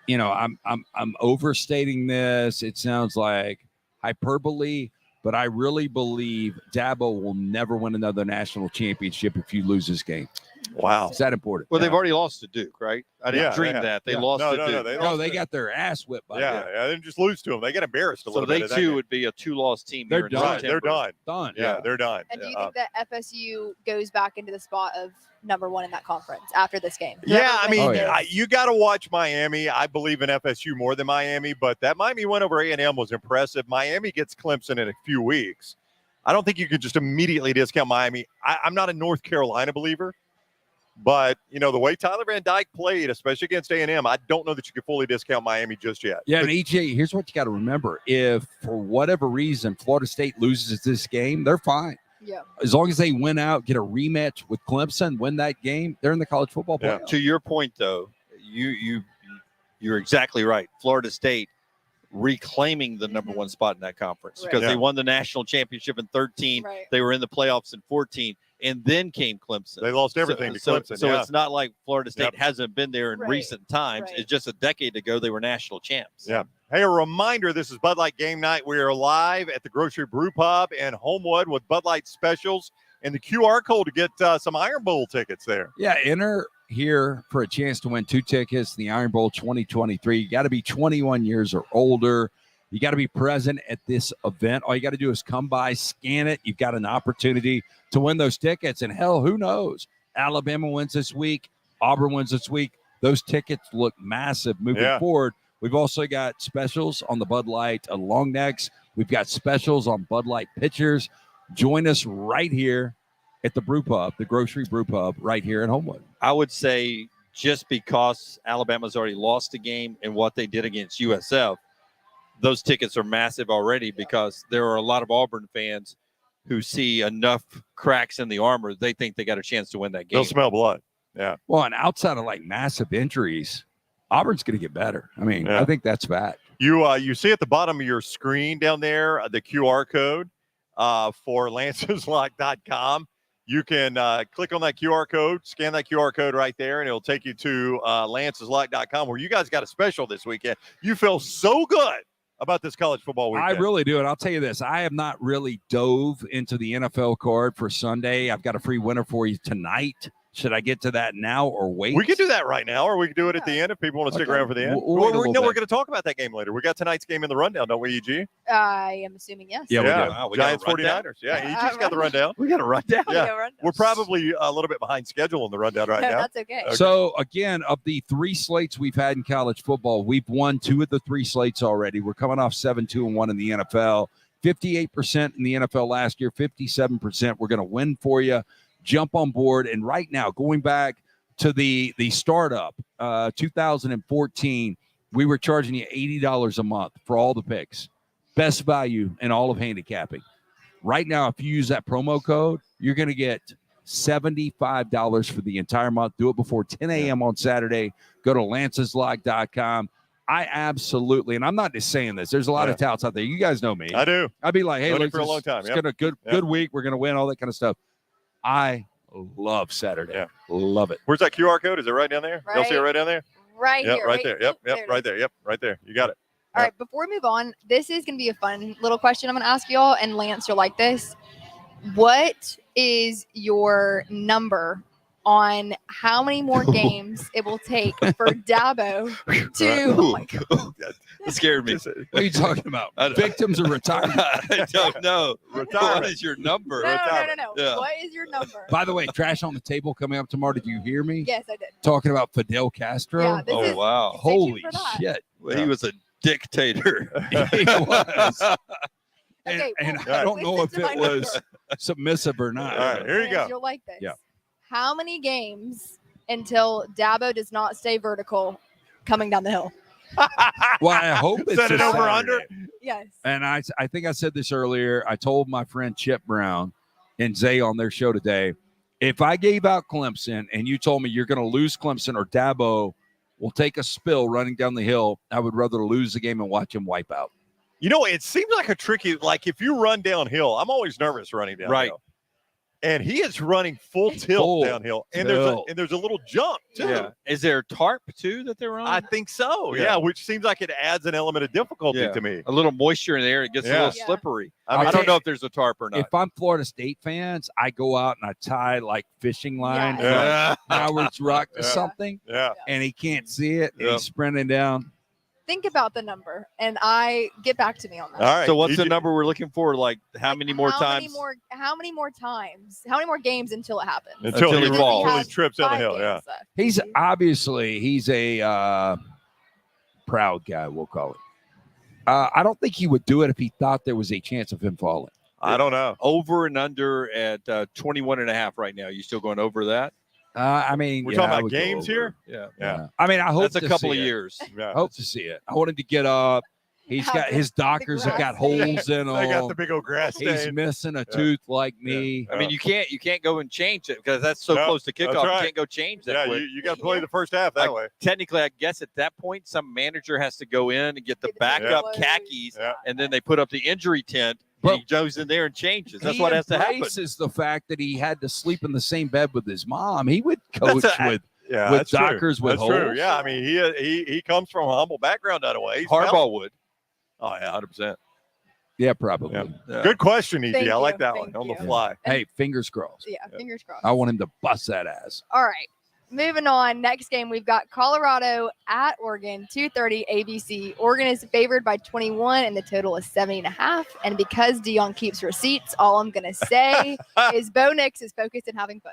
I'm overstating this. It sounds like hyperbole, but I really believe Dabo will never win another national championship if you lose this game. Wow. Is that important? Well, they've already lost to Duke, right? I didn't Yeah, dream yeah. that. They Yeah. lost No, to no, Duke. no, They got their ass whipped by Yeah, they didn't just lose to them. They got embarrassed a So little they bit. of that too game. would be a 2-loss team. They're here in done. Right, they're September. done. Done. Yeah, they're done. And do you think that FSU goes back into the spot of number one in that conference after this game? Yeah, I mean, Oh, yeah. you got to watch Miami. I believe in FSU more than Miami, but that Miami win over A&M was impressive. Miami gets Clemson in a few weeks. I don't think you could just immediately discount Miami. I'm not a North Carolina believer, but, the way Tyler Van Dyke played, especially against A&M, I don't know that you could fully discount Miami just yet. Yeah, and EJ, here's what you got to remember. If, for whatever reason, Florida State loses this game, they're fine. Yeah. As long as they win out, get a rematch with Clemson, win that game, they're in the college football Yeah. playoff. To your point, though, you're exactly right. Florida State reclaiming the number one spot in that conference Right. because Yeah. they won the national championship in 13. Right. They were in the playoffs in 14, and then came Clemson. They lost everything to Clemson. So yeah. it's not like Florida State Yep. hasn't been there in Right. recent times. Right. It's just a decade ago they were national champs. Yeah. Hey, a reminder, this is Bud Light Game Night. We are live at the Grocery Brewpub in Homewood with Bud Light specials and the QR code to get some Iron Bowl tickets there. Yeah, enter here for a chance to win 2 tickets to the Iron Bowl 2023. You got to be 21 years or older. You got to be present at this event. All you got to do is come by, scan it. You've got an opportunity to win those tickets. And hell, who knows? Alabama wins this week. Auburn wins this week. Those tickets look massive moving Yeah. forward. We've also got specials on the Bud Light long necks. We've got specials on Bud Light pitchers. Join us right here at the Brew Pub, the Grocery Brew Pub, right here in Homewood. I would say just because Alabama's already lost a game and what they did against USF, those tickets are massive already because there are a lot of Auburn fans who see enough cracks in the armor. They think they got a chance to win that game. They'll smell blood. Yeah. Well, and outside of like massive injuries, Auburn's going to get better. I mean, Yeah. I think that's fact. You see at the bottom of your screen down there the QR code for lanceslock.com. You can click on that QR code, scan that QR code right there, and it'll take you to lanceslock.com where you guys got a special this weekend. You feel so good about this college football weekend. I really do. And I'll tell you this, I have not really dove into the NFL card for Sunday. I've got a free winner for you tonight. Should I get to that now or wait? We could do that right now, or we could do it at the end if people want to stick Okay. around for the end. We'll wait a little we're bit. going to talk about that game later. We got tonight's game in the rundown, don't we, EG? I am assuming yes. Yeah, we do. Wow, we got a Giants, rundown? 49ers. Yeah, EG's got the rundown. We got to run down. Yeah. Okay, We're probably a little bit behind schedule in the rundown right now. That's okay. Okay. So, again, of the 3 slates we've had in college football, we've won 2 of the 3 slates already. We're coming off 7-2-1 in the NFL. 58% in the NFL last year, 57%. We're going to win for you. Jump on board. And right now, going back to the startup, 2014, we were charging you $80 a month for all the picks. Best value in all of handicapping. Right now, if you use that promo code, you're going to get $75 for the entire month. Do it before 10 a.m. on Saturday. Go to lanceslock.com. I absolutely, and I'm not just saying this. There's a lot of touts out there. You guys know me. I do. I'd be like, hey, Known you look, for a long time. it's Yep. gonna good week. We're gonna win all that kind of stuff. I love Saturday. Yeah. Love it. Where's that QR code? Is it right down there? You'll see it Right right down there? Right Yep, here. right there. Yep, There yep, it right is. there. Yep, right there. You got it. All right, before we move on, this is going to be a fun little question I'm going to ask y'all, and Lance, you'll like this. What is your number on how many more games it will take for Dabo to? Oh my God. That scared me. What are you talking about? I don't- Victims of retirement. I don't know. What Retirement. is your number? No. Yeah. What is your number? By the way, Trash on the Table coming up tomorrow. Did you hear me Yes, I did. talking about Fidel Castro? Yeah, this Oh, is wow. stay tuned Holy for that. shit. Well, he was a dictator. He was. And, Okay, and well, I don't know if listen to it my was submissive or not. All right, here you Lance, go. You'll like this. Yeah. How many games until Dabo does not stay vertical coming down the hill? Well, I hope it's Set it a over Saturday. under? Yes. And I think I said this earlier. I told my friend Chip Brown and Zay on their show today, if I gave out Clemson and you told me you're going to lose Clemson or Dabo will take a spill running down the hill, I would rather lose the game and watch him wipe out. You know, it seems like a tricky, like if you run downhill, I'm always nervous running downhill. Right. And he is running full tilt downhill. And there's a little jump, too. Yeah. Is there a tarp, too, that they're on? I think so, Yeah. which seems like it adds an element of difficulty to me. A little moisture in the air. It gets a little slippery. I don't know if there's a tarp or not. If I'm Florida State fans, I go out and I tie like fishing line Yeah. from Howard's Rock to something, and he can't see it, and he's sprinting down. Think about the number, and get back to me on that. All right. So what's the number we're looking for? Like how many more times? How many more times? How many more games until it happens? Until he falls. Until has he trips down the 5 hill, games left. He's a proud guy, we'll call it. I don't think he would do it if he thought there was a chance of him falling. I don't know. Over and under at 21.5 right now. You still going over that? I mean, we're talking about games here. Yeah. I mean, I hope that's a couple of years. Yeah. I hope to see it. I want him to get up. He's got his Dockers have got holes in them. They got the big old grass stain. He's missing a tooth like me. I mean, you can't go and change it because that's so close to kickoff. Right. You can't go change that. Yeah, you got to play the first half that way. Technically, I guess at that point, some manager has to go in and get the backup khakis, and then they put up the injury tent. But he goes in there and changes. That's what has to happen. He embraces the fact that he had to sleep in the same bed with his mom. He would coach with Dockers with holes. True. Yeah, I mean, he comes from a humble background that way. Harbaugh would. Oh, yeah, 100%. Yeah, probably. Yeah. Good question, EG. I like that Thank one on you. the fly. Hey, fingers crossed. Yeah, fingers crossed. I want him to bust that ass. All right. Moving on. Next game, we've got Colorado at Oregon, 2:30 ABC. Oregon is favored by 21, and the total is 70.5. And because Dion keeps receipts, all I'm going to say is Bo Nix is focused on having fun.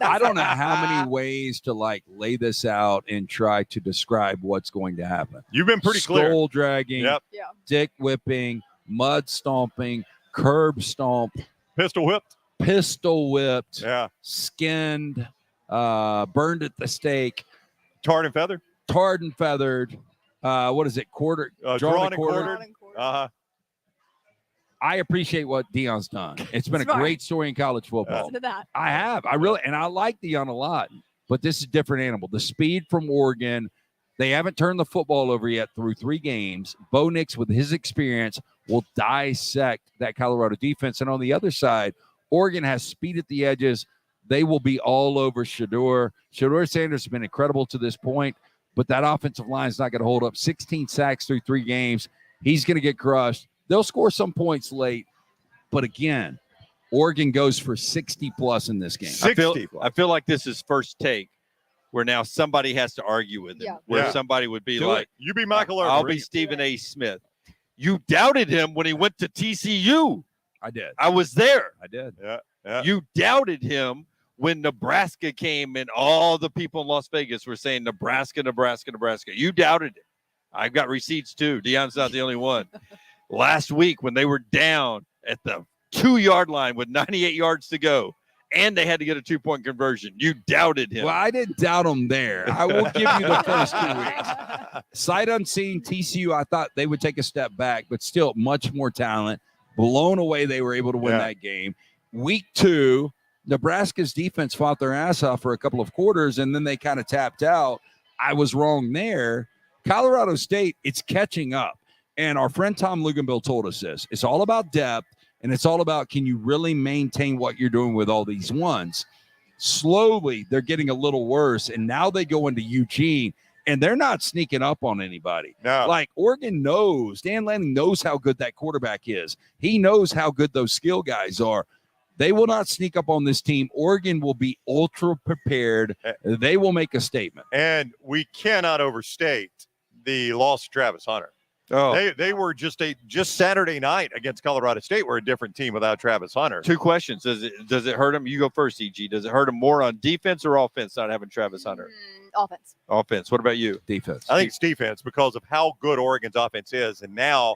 I don't know how many ways to lay this out and try to describe what's going to happen. You've been pretty clear. Skull dragging, dick whipping, mud stomping, curb stomp, pistol whipped, skinned, burned at the stake, tarred and feathered. What is it? Drawn and quartered. I appreciate what Dion's done. It's been a great story in college football. I have. I like Dion a lot, but this is a different animal. The speed from Oregon, they haven't turned the football over yet through 3 games. Bo Nix, with his experience, will dissect that Colorado defense. And on the other side, Oregon has speed at the edges. They will be all over Shedeur. Shedeur Sanders has been incredible to this point, but that offensive line is not going to hold up. 16 sacks through 3 games. He's going to get crushed. They'll score some points late, but again, Oregon goes for 60-plus in this game. I feel like this is first take, where now somebody has to argue with him, where somebody would be you be Michael Irvin. I'll be Stephen A. Smith. You doubted him when he went to TCU. I did. I was there. I did. Yeah. You doubted him when Nebraska came and all the people in Las Vegas were saying Nebraska. You doubted it. I've got receipts too. Dion's not the only one. Last week when they were down at the 2-yard line with 98 yards to go, and they had to get a 2-point conversion, you doubted him. Well, I didn't doubt him there. I will give you the first 2 weeks. Sight unseen, TCU, I thought they would take a step back, but still much more talent. Blown away, they were able to win that game. Week 2, Nebraska's defense fought their ass off for a couple of quarters, and then they kind of tapped out. I was wrong there. Colorado State, it's catching up. And our friend Tom Luganville told us this. It's all about depth, and it's all about, can you really maintain what you're doing with all these ones? Slowly, they're getting a little worse, and now they go into Eugene, and they're not sneaking up on anybody. No. Like, Oregon knows, Dan Lanning knows how good that quarterback is. He knows how good those skill guys are. They will not sneak up on this team. Oregon will be ultra prepared. They will make a statement. And we cannot overstate the loss of Travis Hunter. Oh, they were just Saturday night against Colorado State. We're a different team without Travis Hunter. 2 questions. Does it hurt him? You go first, EG. Does it hurt him more on defense or offense not having Travis Hunter? Offense. Offense. What about you? Defense. I think it's defense because of how good Oregon's offense is. And now,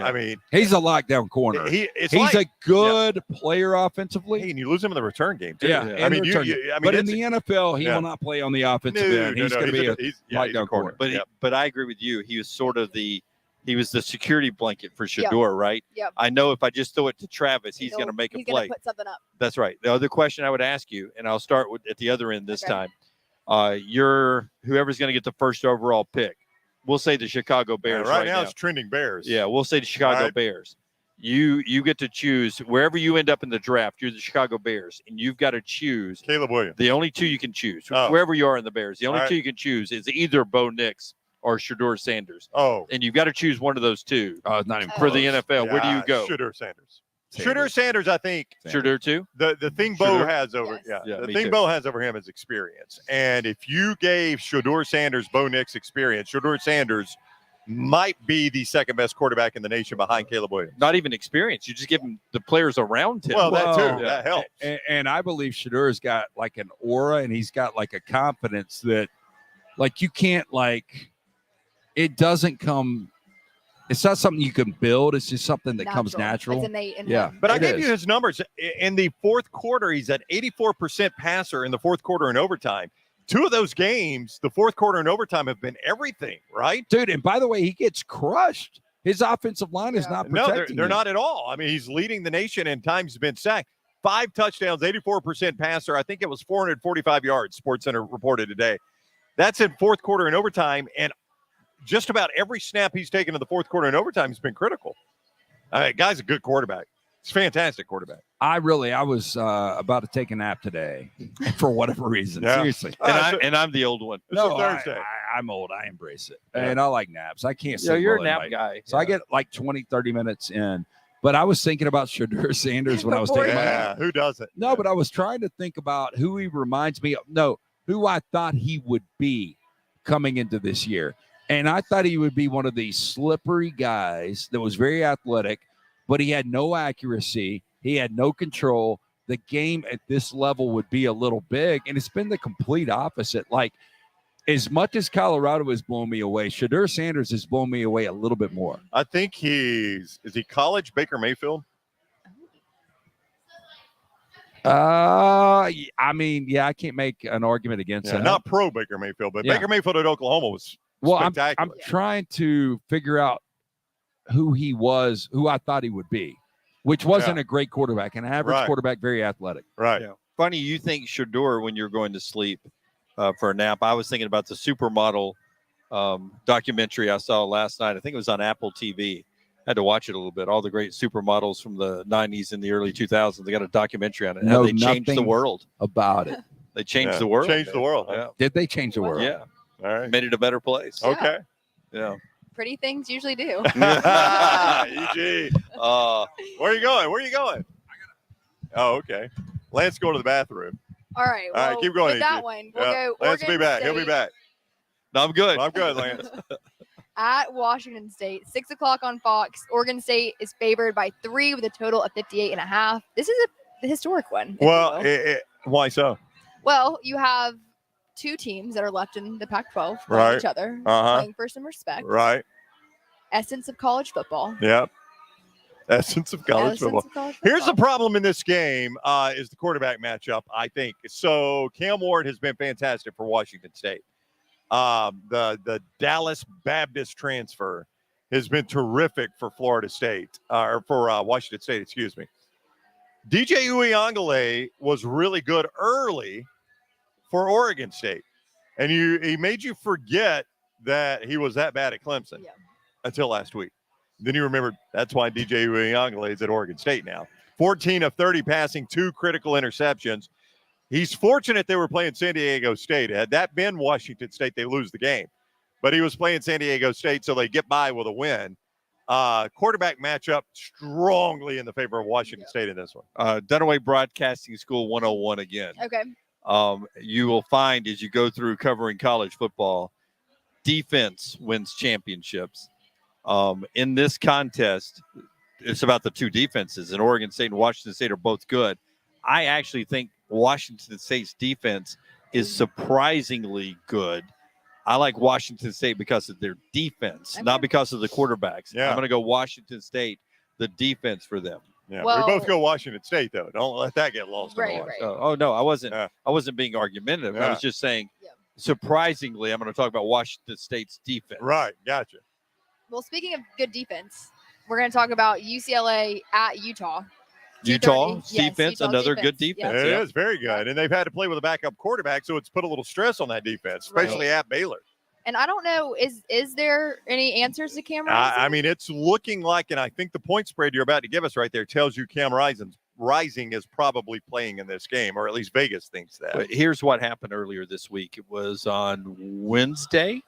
I mean, he's a lockdown corner. He's a good player offensively. Hey, and you lose him in the return game, too. Yeah. I mean, but in the NFL, he will not play on the offensive end. He's going to be a lockdown corner. But I agree with you. He was sort of the security blanket for Shedeur, right? Yep. I know if I just throw it to Travis, he's going to make a play. He's going to put something up. That's right. The other question I would ask you, and I'll start at the other end this time. You're whoever's going to get the first overall pick. We'll say the Chicago Bears. Right now, it's trending Bears. Yeah, we'll say the Chicago Bears. you get to choose wherever you end up in the draft. You're the Chicago Bears, and you've got to choose Caleb Williams. the only two you can choose. Oh. Wherever you are in the Bears, the only All right. two you can choose is either Bo Nix or Shedeur Sanders. Oh, And you've got to choose one of those two It's not even for the close. NFL. Where do you go? Shedeur Sanders. Sanders. Shedeur Sanders, I think. Shedeur too? The thing Bo Shedeur? has over Yes. Yeah, the me thing too. Bo has over him is experience. And if you gave Shedeur Sanders Bo Nix experience, Shedeur Sanders might be the second best quarterback in the nation behind Caleb Williams. Not even experience. You just give him the players around him. Well, that Well, too. That helps. And I believe Shadeur's got like an aura, and he's got like a confidence that, like, you can't it doesn't come. It's not something you can build. It's just something that comes natural. It's innate in Yeah. him. But I It gave is. you his numbers. In the fourth quarter, he's at 84% passer in the fourth quarter and overtime. Two of those games, the fourth quarter and overtime, have been everything, right? Dude, and by the way, he gets crushed. His offensive line is Yeah. not No, protecting they're him. not at all. I mean, he's leading the nation in times been sacked. 5 touchdowns, 84% passer. I think it was 445 yards, SportsCenter reported today. That's in fourth quarter and overtime, and just about every snap he's taken in the fourth quarter and overtime has been critical. Guy's a good quarterback. He's a fantastic quarterback. I was about to take a nap today for whatever reason. Yeah. Seriously. And I'm the old one. This is No, Thursday. I'm old. I embrace it. Yeah. And I like naps. I can't Yeah, sleep you're a well at nap night. guy. So I get like 20, 30 minutes in. But I was thinking about Shedeur Sanders when I was Before taking you- my Yeah, nap. who doesn't? No, but I was trying to think about who he reminds me of. No, who I thought he would be coming into this year. And I thought he would be one of these slippery guys that was very athletic, but he had no accuracy. He had no control. The game at this level would be a little big. And it's been the complete opposite. Like, as much as Colorado has blown me away, Shedeur Sanders has blown me away a little bit more. I think is he college Baker Mayfield? I mean, yeah, I can't make an argument against Yeah, that. not pro Baker Mayfield, but Yeah. Baker Mayfield at Oklahoma was Well, I'm spectacular. trying to figure out who he was, who I thought he would be, which wasn't a great quarterback, an average Right. quarterback, very athletic. right. Yeah. Funny, you think Shedeur when you're going to sleep for a nap. I was thinking about the supermodel documentary I saw last night. I think it was on Apple TV. Had to watch it a little bit. All the great supermodels from the 90s and the early 2000s. They got a documentary on it. How Know they changed the nothing world. About it. They changed Yeah, the world. changed the world, huh? Yeah. Did they change the world? Yeah. All right. Made it a better place. Yeah. Okay. Yeah. Pretty things usually do. EG. Uh, Where are you going? Where are you going? Oh, okay. Lance going to the bathroom. All right. All right, Well, keep going, With that EG. one, we'll Yeah. go. Lance will be Oregon back. He'll be State back. no, I'm good. I'm good, Lance. at Washington State, 6:00 on Fox. Oregon State is favored by 3 with a total of 58.5. This is a historic one. if you Well, will. why so? Well, you have 2 teams that are left in the Pac-12 playing Right. each other, Uh-huh. playing for some respect. Right. Essence of college football. Yep. Essence of college Essence football. of college Here's the football. problem in this game is the quarterback matchup, I think. So Cam Ward has been fantastic for Washington State. The Dallas Baptist transfer has been terrific for Florida State, or for Washington State, excuse me. DJ Uiagalelei was really good early for Oregon State. And he made you forget that he was that bad at Clemson Yeah. until last week. Then you remember that's why DJ Uiagalelei is at Oregon State now. 14 of 30 passing, 2 critical interceptions. He's fortunate they were playing San Diego State. Had that been Washington State, they lose the game. But he was playing San Diego State, so they get by with a win. Quarterback matchup strongly in the favor of Washington State in this one. Dunaway Broadcasting School 101 again. Okay. You will find as you go through covering college football, defense wins championships. In this contest, it's about the 2 defenses, and Oregon State and Washington State are both good. I actually think Washington State's defense is surprisingly good. I like Washington State because of their defense, not because of the quarterbacks. Yeah. I'm going to go Washington State, the defense for them. Yeah, Well- we both go Washington State, though. Don't let that get lost. in the Right, wash. right. Oh no, I wasn't. Yeah. I wasn't being argumentative. I Yeah. was just saying. Yeah. Surprisingly, I'm going to talk about Washington State's defense. Right, gotcha. Well, speaking of good defense, we're going to talk about UCLA at Utah. Utah's 2:30. Yes, defense, Utah's another good defense. defense. It Yeah. is very good. And they've had to play with a backup quarterback, so it's put a little stress on that defense, Right. especially at Baylor. And I don't know, is there any answers to Cam Rising? I mean, it's looking like, and I think the point spread you're about to give us right there tells you Cam Rising is probably playing in this game, or at least Vegas thinks that. But here's what happened earlier this week. It was on Wednesday,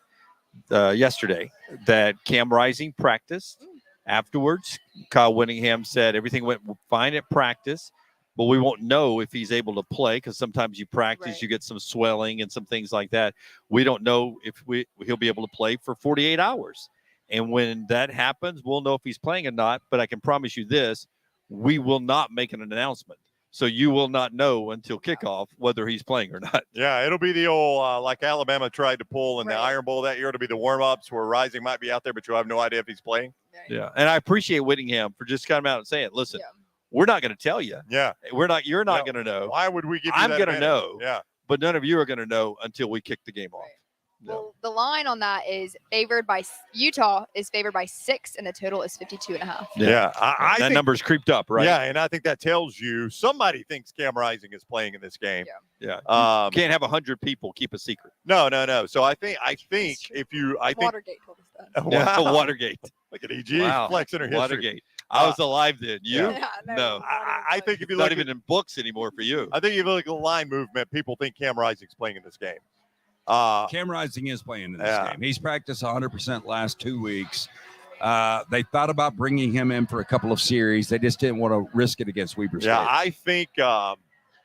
yesterday, that Cam Rising practiced. Afterwards, Kyle Whittingham said everything went fine at practice, but we won't know if he's able to play because sometimes you practice, Right. you get some swelling and some things like that. We don't know if he'll be able to play for 48 hours. And when that happens, we'll know if he's playing or not. But I can promise you this, we will not make an announcement. So you will not know until kickoff whether he's playing or not. Yeah, it'll be the old, like Alabama tried to pull in the Right. Iron Bowl that year. It'll be the warm-ups where Rising might be out there, but you'll have no idea if he's playing. Right. Yeah. And I appreciate Whittingham for just coming out and saying, listen, Yeah. we're not going to tell you. Yeah. You're not No. going to know. Why would we give you I'm that gonna advantage? know. Yeah. But none of you are going to know until we kick the game off. Right. Yeah. Well, the line on that is Utah is favored by 6, and the total is 52.5. Yeah. I that think, number's creeped up, right? Yeah, and I think that tells you somebody thinks Cam Rising is playing in this game. Yeah. Um, Can't have 100 people keep a secret. no. So I think if you, I think, Watergate told us that. Yeah, wow. Watergate. Look at EG Wow. flexing her history. Watergate. I was alive then. You? Yeah. No. I think if you Not look even in books anymore for you. I think if you look at the line movement, people think Cam Rising's playing in this game. Cam Rising is playing in this Yeah. game. He's practiced 100% last 2 weeks. They thought about bringing him in for a couple of series. They just didn't want to risk it against Weber State. Yeah, I think.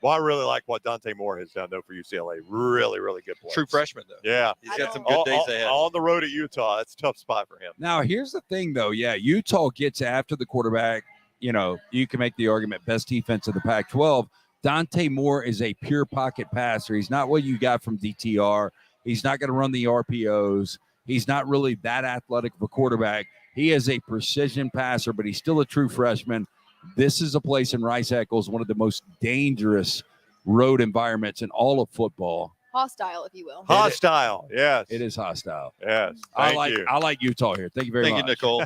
Well, I really like what Dante Moore has done though for UCLA. Really, really good play. True freshman, though. Yeah, He's I got some don't- good days ahead. On the road at Utah, that's a tough spot for him. Now, here's the thing, though. Yeah, Utah gets after the quarterback. You know, you can make the argument best defense of the Pac-12. Dante Moore is a pure pocket passer. He's not what you got from DTR. He's not going to run the RPOs. He's not really that athletic of a quarterback. He is a precision passer, but he's still a true freshman. This is a place in Rice-Eccles, one of the most dangerous road environments in all of football. Hostile, if you will. Hostile, yes. It is hostile. Yes. I Thank you. like Utah here. Thank you very Thank you, much. Nicole.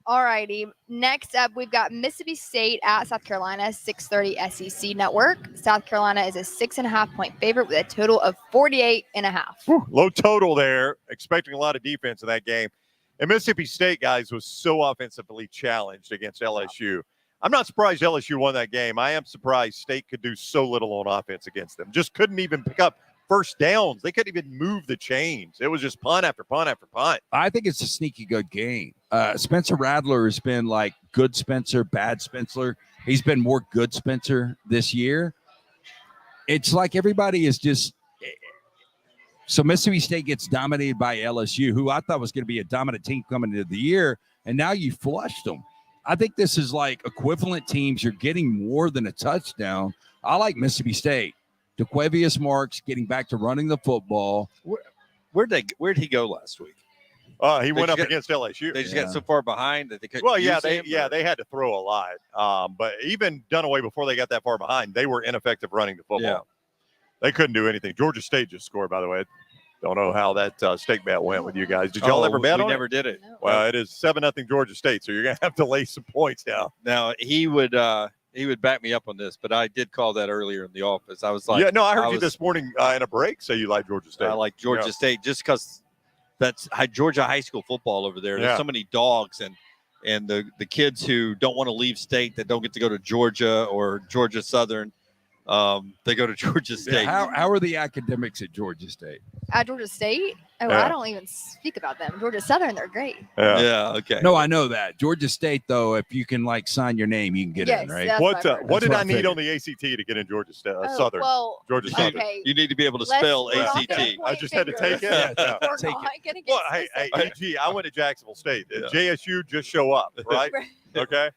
All righty. Next up, we've got Mississippi State at South Carolina, 6:30 SEC Network. South Carolina is a 6.5-point favorite with a total of 48.5. Whew, low total there. Expecting a lot of defense in that game. And Mississippi State, guys, was so offensively challenged against LSU. I'm not surprised LSU won that game. I am surprised State could do so little on offense against them. Just couldn't even pick up first downs. They couldn't even move the chains. It was just punt after punt after punt. I think it's a sneaky good game. Spencer Rattler has been like good Spencer, bad Spencer. He's been more good Spencer this year. It's like everybody is just – so Mississippi State gets dominated by LSU, who I thought was going to be a dominant team coming into the year, and now you flushed them. I think this is like equivalent teams. You're getting more than a touchdown. I like Mississippi State. DeQuavius Marks getting back to running the football. Where'd he go last week? He went just up got- against LSU. They just Yeah. got so far behind that they couldn't. Well, yeah, use him, or- they had to throw a lot. But even Dunaway, before they got that far behind, they were ineffective running the football. Yeah. They couldn't do anything. Georgia State just scored, by the way. Don't know how that stake bet went with you guys. Did y'all ever bet we on never it? did it. No. Well, it is 7-0 Georgia State, so you're gonna have to lay some points down. Now he would back me up on this, but I did call that earlier in the office. I was like, yeah, no, I heard you was- this morning in a break say you like Georgia State. I like Georgia Yeah. State just because that's Georgia high school football over there. Yeah. There's so many dogs and the kids who don't want to leave state that don't get to go to Georgia or Georgia Southern. They go to Georgia State. How are the academics at Georgia State? At Georgia State? Oh, Yeah. I don't even speak about them. Georgia Southern, they're great. Yeah. Okay. No, I know that. Georgia State, though, if you can like sign your name, you can get Yes, in, right? that's What I've heard. what did That's I what I need figured. on the ACT to get in Georgia State? Oh, Southern, Well, Georgia Southern. okay. You need to be able to Let's spell not ACT. point I just had to take fingers. it. Yeah. We're Take not going to get Well, hey, EG, I went to Jacksonville State. Yeah. JSU just show up, right? Okay.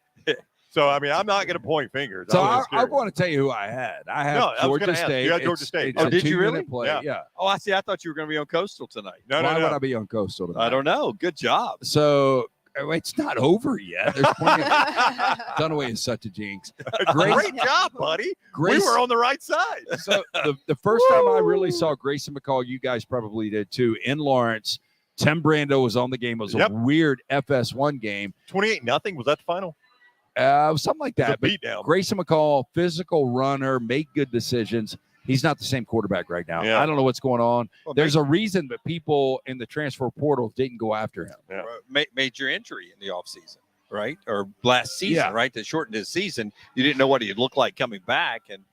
So I mean, I'm not going to point fingers. So I'm I just curious. want to tell you who I had. I have No, I was Georgia gonna ask. State. You had Georgia It's- State. it's Oh, a did you 2-minute really? Play. Yeah. Yeah. Oh, I see. I thought you were going to be on Coastal tonight. No, Why no, would no. I be on Coastal tonight? I don't know. Good job. So it's not over yet. There's plenty of, Dunaway is such a jinx. Great job, buddy. Grace, We were on the right side. so the first time I really saw Grayson McCall, you guys probably did too, in Lawrence. Tim Brando was on the game. It was Yep. a weird FS1 game. 28-0. Was that the final? Something like It was that. a But beatdown. Grayson McCall, physical runner, make good decisions. He's not the same quarterback right now. Yeah. I don't know what's going on. Well, There's a reason that people in the transfer portal didn't go after him. Yeah. Major injury in the offseason, right? Or last season, Yeah. right? That shortened his season. You didn't know what he'd look like coming back. And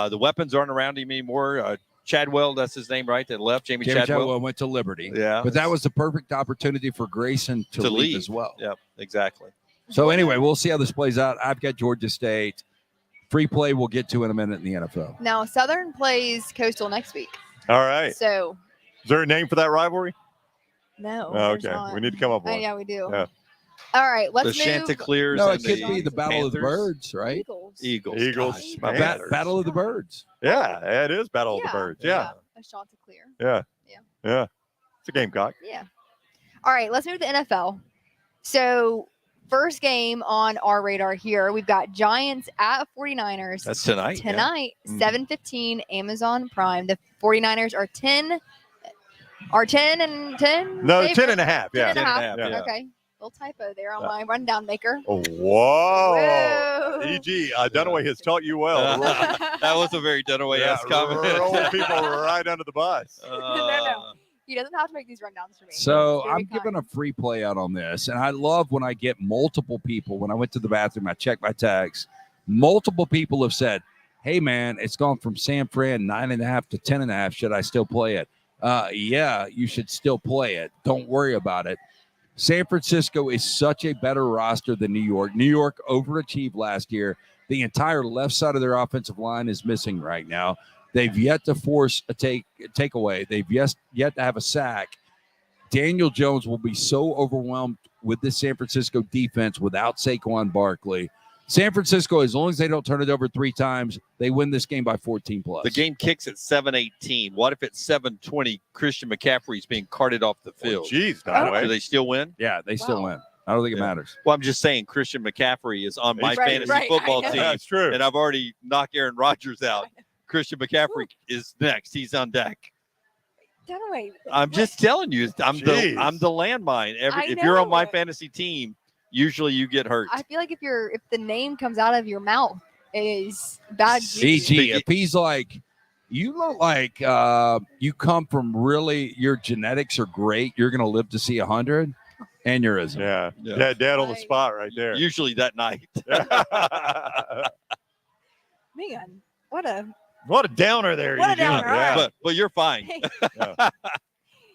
the weapons aren't around him anymore. Chadwell, that's his name, right? That left. Jamie Chadwell went to Liberty. Yeah. But that was the perfect opportunity for Grayson to leave as well. Yep, exactly. So anyway, we'll see how this plays out. I've got Georgia State. Free play we'll get to in a minute in the NFL. Now, Southern plays Coastal next week. All right. So, Is there a name for that rivalry? no. Oh, there's okay. not. We need to come up with one. Yeah, we do. Yeah. All right, let's The move. Chanticleers No, and it could be the Battle of the Panthers. Birds, right? Eagles. Eagles. Gosh, my man. bad. Battle of the Birds. Yeah, it is Battle of the Birds. Yeah. A Chanticleer. Yeah. Yeah. Yeah. It's a Gamecock. Yeah. All right, let's move to the NFL. So, first game on our radar here, we've got Giants at 49ers. That's tonight. yeah. Tonight, Mhm. 7:15, Amazon Prime. The 49ers are 10 and 10? No, They've- 10 and a half. 10 Yeah. and a half. yeah. Okay. Little typo there on my rundown maker. Oh, whoa. Whoa. EG, Dunaway has taught you well. Roll, That was a very Dunaway-esque comment. roll people right under the bus. No. He doesn't have to make these rundowns for me. So Very I'm giving a kind. free play out on this. And I love when I get multiple people. When I went to the bathroom, I checked my tags. Multiple people have said, hey, man, it's gone from San Fran 9.5 to 10.5. Should I still play it? Yeah, you should still play it. Don't worry about it. San Francisco is such a better roster than New York. New York overachieved last year. The entire left side of their offensive line is missing right now. They've yet to force a takeaway. They've yet to have a sack. Daniel Jones will be so overwhelmed with this San Francisco defense without Saquon Barkley. San Francisco, as long as they don't turn it over 3 times, they win this game by 14 plus. The game kicks at 7:18. What if at 7:20 Christian McCaffrey's being carted off the field? Jeez, Do Dunaway. they still win? Yeah, they still Wow. win. I don't think it Yeah. matters. Well, I'm just saying Christian McCaffrey is on my Right, fantasy right, I football know. team, That's true. and I've already knocked Aaron Rodgers out. Christian McCaffrey is next. He's on deck. Dunaway, I'm just telling you, I'm Jeez. the landmine. I If you're on my know. fantasy team, usually you get hurt. I feel like if the name comes out of your mouth, it is bad juju. CG, if he's like, you look like you come from really, your genetics are great. You're going to live to see 100. Aneurysm. Yeah. Yeah. Dad on the Right. spot right there. Usually that night. Man, what a What a downer there. What a you do. downer, all Yeah. right. but you're fine.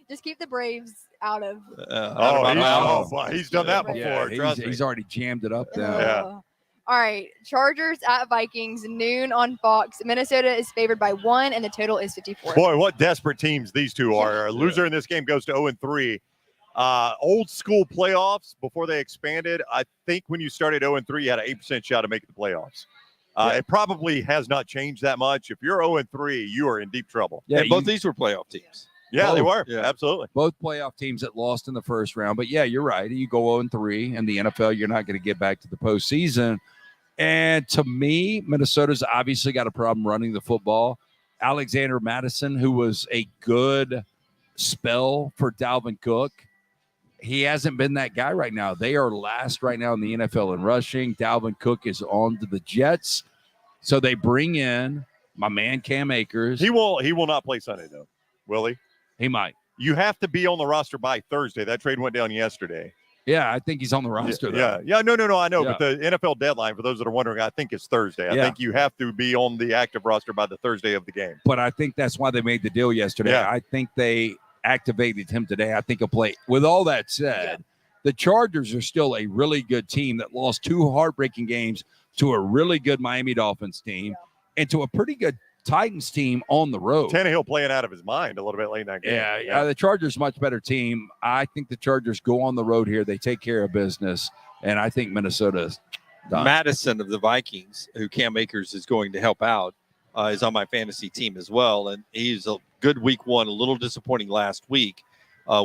just keep the Braves out of. Out of Oh, my he's, mouth. boy, he's done that before. Yeah, trust me. he's already jammed it up there. Yeah. All right, Chargers at Vikings, noon on Fox. Minnesota is favored by 1, and the total is 54. Boy, what desperate teams these two are. A loser in this game goes to 0-3. Old school playoffs before they expanded. I think when you started 0-3, you had an 8% shot of making the playoffs. It probably has not changed that much. If you're 0-3, you are in deep trouble. Yeah, and both these were playoff teams. Yeah, they were. Yeah. Absolutely. both playoff teams that lost in the first round. But yeah, you're right. You go 0-3 in the NFL, you're not going to get back to the postseason. And to me, Minnesota's obviously got a problem running the football. Alexander Madison, who was a good spell for Dalvin Cook, he hasn't been that guy right now. They are last right now in the NFL in rushing. Dalvin Cook is on to the Jets. So they bring in my man Cam Akers. He will not play Sunday, though, will he? He might. You have to be on the roster by Thursday. That trade went down yesterday. Yeah, I think he's on the roster. though. Yeah. No, I know. Yeah. But the NFL deadline, for those that are wondering, I think is Thursday. I Yeah. think you have to be on the active roster by the Thursday of the game. But I think that's why they made the deal yesterday. Yeah. I think they activated him today. I think he'll play. With all that said, the Chargers are still a really good team that lost 2 heartbreaking games to a really good Miami Dolphins team and to a pretty good Titans team on the road. Tannehill playing out of his mind a little bit late in that game. Yeah, the Chargers much better team. I think the Chargers go on the road here. They take care of business, and I think Minnesota's done. Madison of the Vikings, who Cam Akers is going to help out, is on my fantasy team as well. And he's a good week 1, a little disappointing last week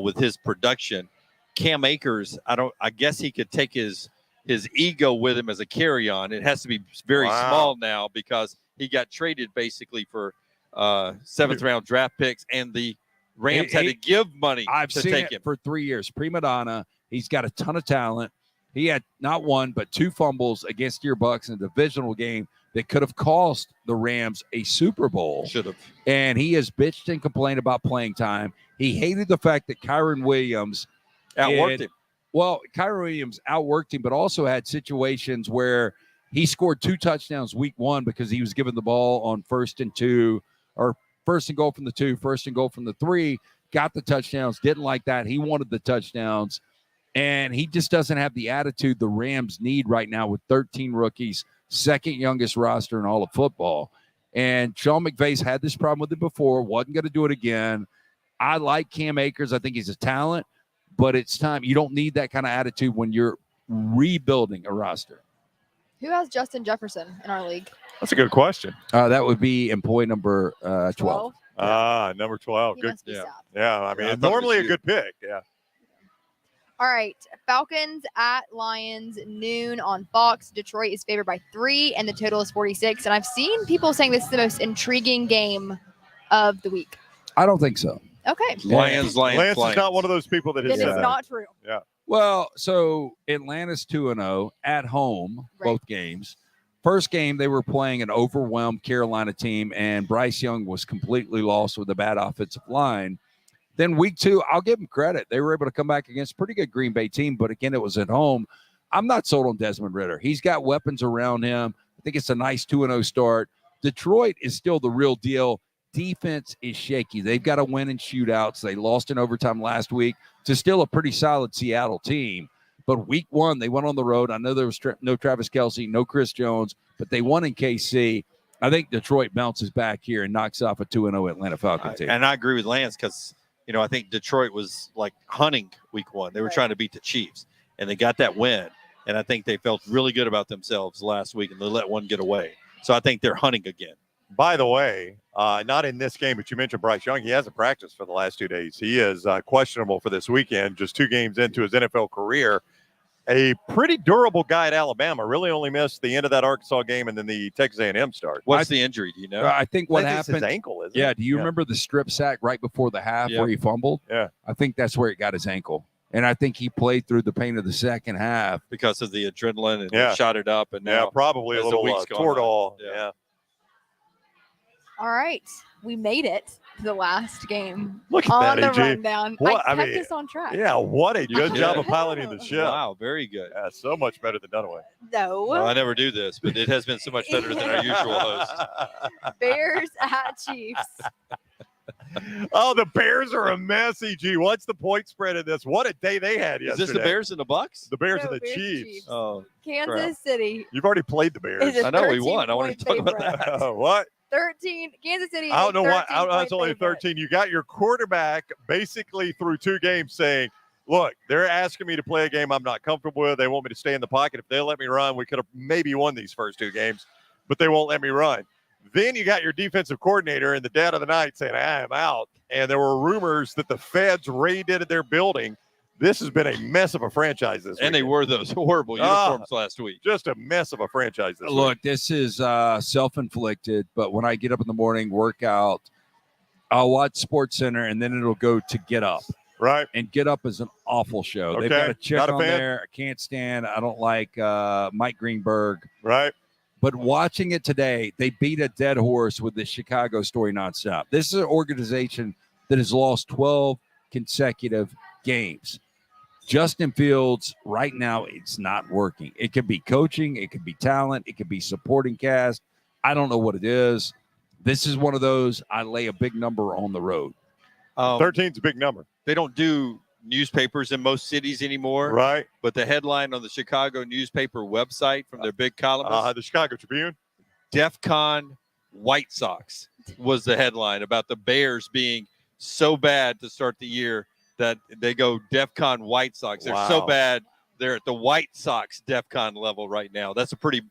with his production. Cam Akers, I guess he could take his ego with him as a carry-on. It has to be very small now because he got traded basically for 7th round draft picks, and the Rams had to give money I've to seen take it him. for 3 years. Prima donna. He's got a ton of talent. He had not 1 but 2 fumbles against your Bucks in a divisional game that could have cost the Rams a Super Bowl. Should have. And he has bitched and complained about playing time. He hated the fact that Kyron Williams Outworked him. Well, Kyron Williams outworked him, but also had situations where he scored 2 touchdowns week 1 because he was given the ball on 1st and 2, or 1st and goal from the 2, 1st and goal from the 3, got the touchdowns, didn't like that. He wanted the touchdowns, and he just doesn't have the attitude the Rams need right now with 13 rookies, second youngest roster in all of football. And Sean McVay's had this problem with it before, wasn't going to do it again. I like Cam Akers. I think he's a talent, but it's time. You don't need that kind of attitude when you're rebuilding a roster. Who has Justin Jefferson in our league? That's a good question. That would be employee number 12. Number 12. He Good. must be sad. Yeah, I mean, I it's thought it normally was a you. good pick. Yeah. All right. Falcons at Lions, noon on Fox. Detroit is favored by 3, and the total is 46. And I've seen people saying this is the most intriguing game of the week. I don't think so. Okay. Lions. Lance is not one of those people that Then has it's said that. not true. Well, so Atlanta's 2-0 at home, Right. both games. First game, they were playing an overwhelmed Carolina team, and Bryce Young was completely lost with a bad offensive line. Then week 2, I'll give them credit. They were able to come back against a pretty good Green Bay team, but again, it was at home. I'm not sold on Desmond Ridder. He's got weapons around him. I think it's a nice 2-0 start. Detroit is still the real deal. Defense is shaky. They've got to win in shootouts. They lost in overtime last week to still a pretty solid Seattle team. But week 1, they went on the road. I know there was no Travis Kelce, no Chris Jones, but they won in KC. I think Detroit bounces back here and knocks off a 2-0 Atlanta Falcons team. And I agree with Lance because, I think Detroit was like hunting week 1. They were Right. trying to beat the Chiefs, and they got that win. And I think they felt really good about themselves last week, and they let one get away. So I think they're hunting again. By the way, not in this game, but you mentioned Bryce Young. He hasn't practiced for the last 2 days. He is questionable for this weekend, just 2 games into his NFL career. A pretty durable guy at Alabama. Really only missed the end of that Arkansas game and then the Texas A&M start. What's the injury? Do you know? I think what I think it's happened. his ankle, isn't Yeah, it? do you remember the strip sack right before the half Yeah. where he fumbled? Yeah. I think that's where it got his ankle. And I think he played through the pain of the second half. Because of the adrenaline and Yeah. shot it up. And Yeah, now probably a as the little week's going on. Toradol. Yeah. Yeah. All right. We made it to the last game Look at on the that, AG. rundown. What- I I kept mean, us on track. Yeah, what a You good did. job of piloting the ship. Wow, very good. Yeah, so much better than Dunaway. No. Well, I never do this, but it has been so much better than our usual host. Bears at Chiefs. Oh, the Bears are a mess, EG. What's the point spread in this? What a day they had Is yesterday. this the Bears and the Bucks? The Bears No, and the Bears and Chiefs. Chiefs. Oh, Kansas crap. City You've already played the Bears. is a I know we won. I 13-point wanted to talk about favorite. that. What? 13. Kansas City is I don't know why. 13-point It's only favorite. 13. You got your quarterback basically through 2 games saying, look, they're asking me to play a game I'm not comfortable with. They want me to stay in the pocket. If they let me run, we could have maybe won these first 2 games, but they won't let me run. Then you got your defensive coordinator in the dead of the night saying, I am out. And there were rumors that the feds raided their building. This has been a mess of a franchise this And they weekend. wore those horrible uniforms last week. Just a mess of a franchise this week. Look, this is self-inflicted, but when I get up in the morning, work out, I'll watch Sports Center, and then it'll go to Get Up. Right? And Get Up is an awful show. They've Okay. got a chick Not a on fan? there. I can't stand. I don't like Mike Greenberg. Right? But watching it today, they beat a dead horse with the Chicago story nonstop. This is an organization that has lost 12 consecutive games. Justin Fields, right now, it's not working. It could be coaching. It could be talent. It could be supporting cast. I don't know what it is. This is one of those, I lay a big number on the road. 13 is a big number. They don't do newspapers in most cities anymore. Right? But the headline on the Chicago newspaper website from their big columnist, The Chicago Tribune. DEFCON White Sox was the headline about the Bears being so bad to start the year that they go DEFCON White Sox. They're so Wow. bad, they're at the White Sox DEFCON level right now. That's a pretty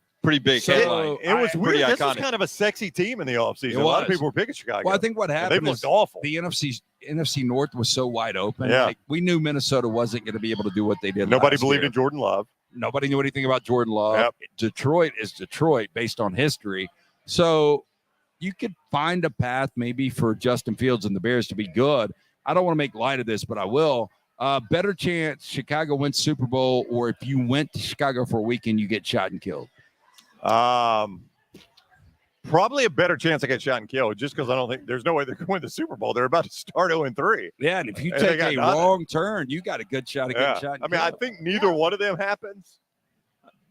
big So, headline. It was Pretty weird. This was iconic. kind of a sexy team in the offseason. It A lot of was. people were picking Chicago. Well, I think what And they've happened looked is awful. the NFC North was so wide open. Yeah. Like, we knew Minnesota wasn't going to be able to do what they did. Nobody last believed year. in Jordan Love. Nobody knew anything about Jordan Love. Yep. Detroit is Detroit based on history. So you could find a path maybe for Justin Fields and the Bears to be good. I don't want to make light of this, but I will. Better chance Chicago wins Super Bowl, or if you went to Chicago for a weekend, you get shot and killed. Probably a better chance I get shot and killed just because I don't think there's no way they're going to win the Super Bowl. They're about to start 0-3. Yeah, and if you And they take got a nothing. wrong turn, you got a good shot of getting Yeah. shot. I mean, I think neither one of them happens.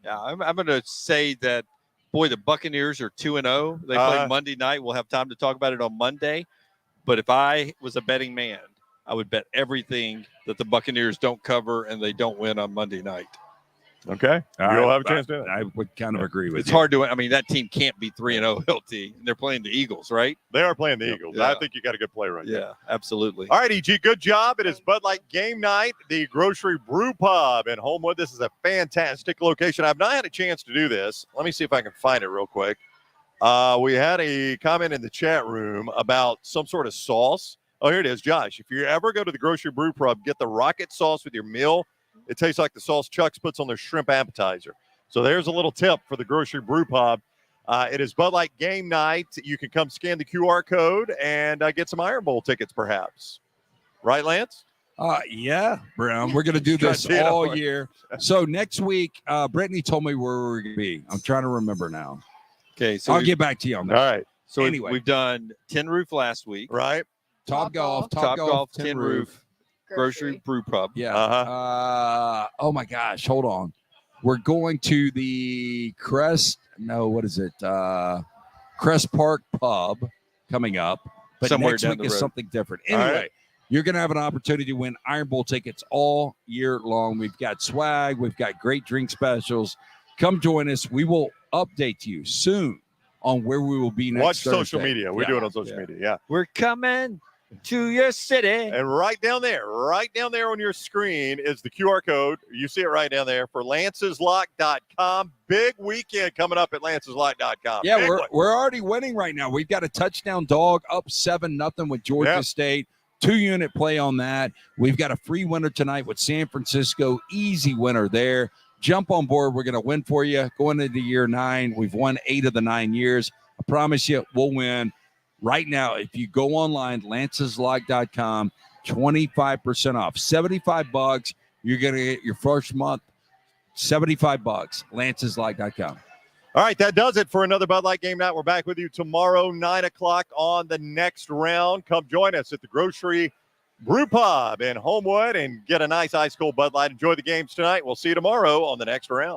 Yeah, I'm going to say that, boy, the Buccaneers are 2-0. They play Monday night. We'll have time to talk about it on Monday. But if I was a betting man, I would bet everything that the Buccaneers don't cover and they don't win on Monday night. Okay. You'll have a chance to do it. I would kind of agree with It's you. hard to. I mean, that team can't be 3-0 LT. And they're playing the Eagles, right? They are playing the Eagles. I Yeah. think you got a good play right there. Yeah, absolutely. All right, EG, good job. It is Bud Light game night, the Grocery Brewpub in Homewood. This is a fantastic location. I've not had a chance to do this. Let me see if I can find it real quick. We had a comment in the chat room about some sort of sauce. Oh, here it is, Josh. If you ever go to the Grocery Brewpub, get the rocket sauce with your meal. It tastes like the sauce Chuck's puts on their shrimp appetizer. So there's a little tip for the Grocery Brewpub. It is Bud Light game night. You can come scan the QR code and get some Iron Bowl tickets, perhaps. Right, Lance? Yeah, Brown. We're going to do this all year. So next week, Brittany told me where we're going to be. I'm trying to remember now. Okay, so I'll get back to you on that. All right. So Anyway. we've done Tin Roof last week. Right. Top Golf, Tin Roof, Grocery Brewpub. Yeah. Uh-huh. Oh my gosh, hold on. We're going to the Crest. No, what is it? Crest Park Pub coming up. But Somewhere next down week the is road. something different. All Anyway, right. you're going to have an opportunity to win Iron Bowl tickets all year long. We've got swag. We've got great drink specials. Come join us. We will update you soon on where we will be next Watch social Thursday. media. We do it on social media. Yeah. We're coming to your city. And right down there on your screen is the QR code. You see it right down there for lanceslock.com. Big weekend coming up at lanceslock.com. Yeah, Big one. we're already winning right now. We've got a touchdown dog up 7-0 with Georgia Yep. State. 2-unit play on that. We've got a free winner tonight with San Francisco. Easy winner there. Jump on board. We're going to win for you. Going into year 9, we've won 8 of the 9 years. I promise you, we'll win. Right now, if you go online, lanceslock.com, 25% off. $75. You're going to get your first month, $75. lanceslock.com. All right, that does it for another Bud Light game night. We're back with you tomorrow, 9 o'clock on the next round. Come join us at the Grocery Brewpub in Homewood and get a nice ice cold Bud Light. Enjoy the games tonight. We'll see you tomorrow on the next round.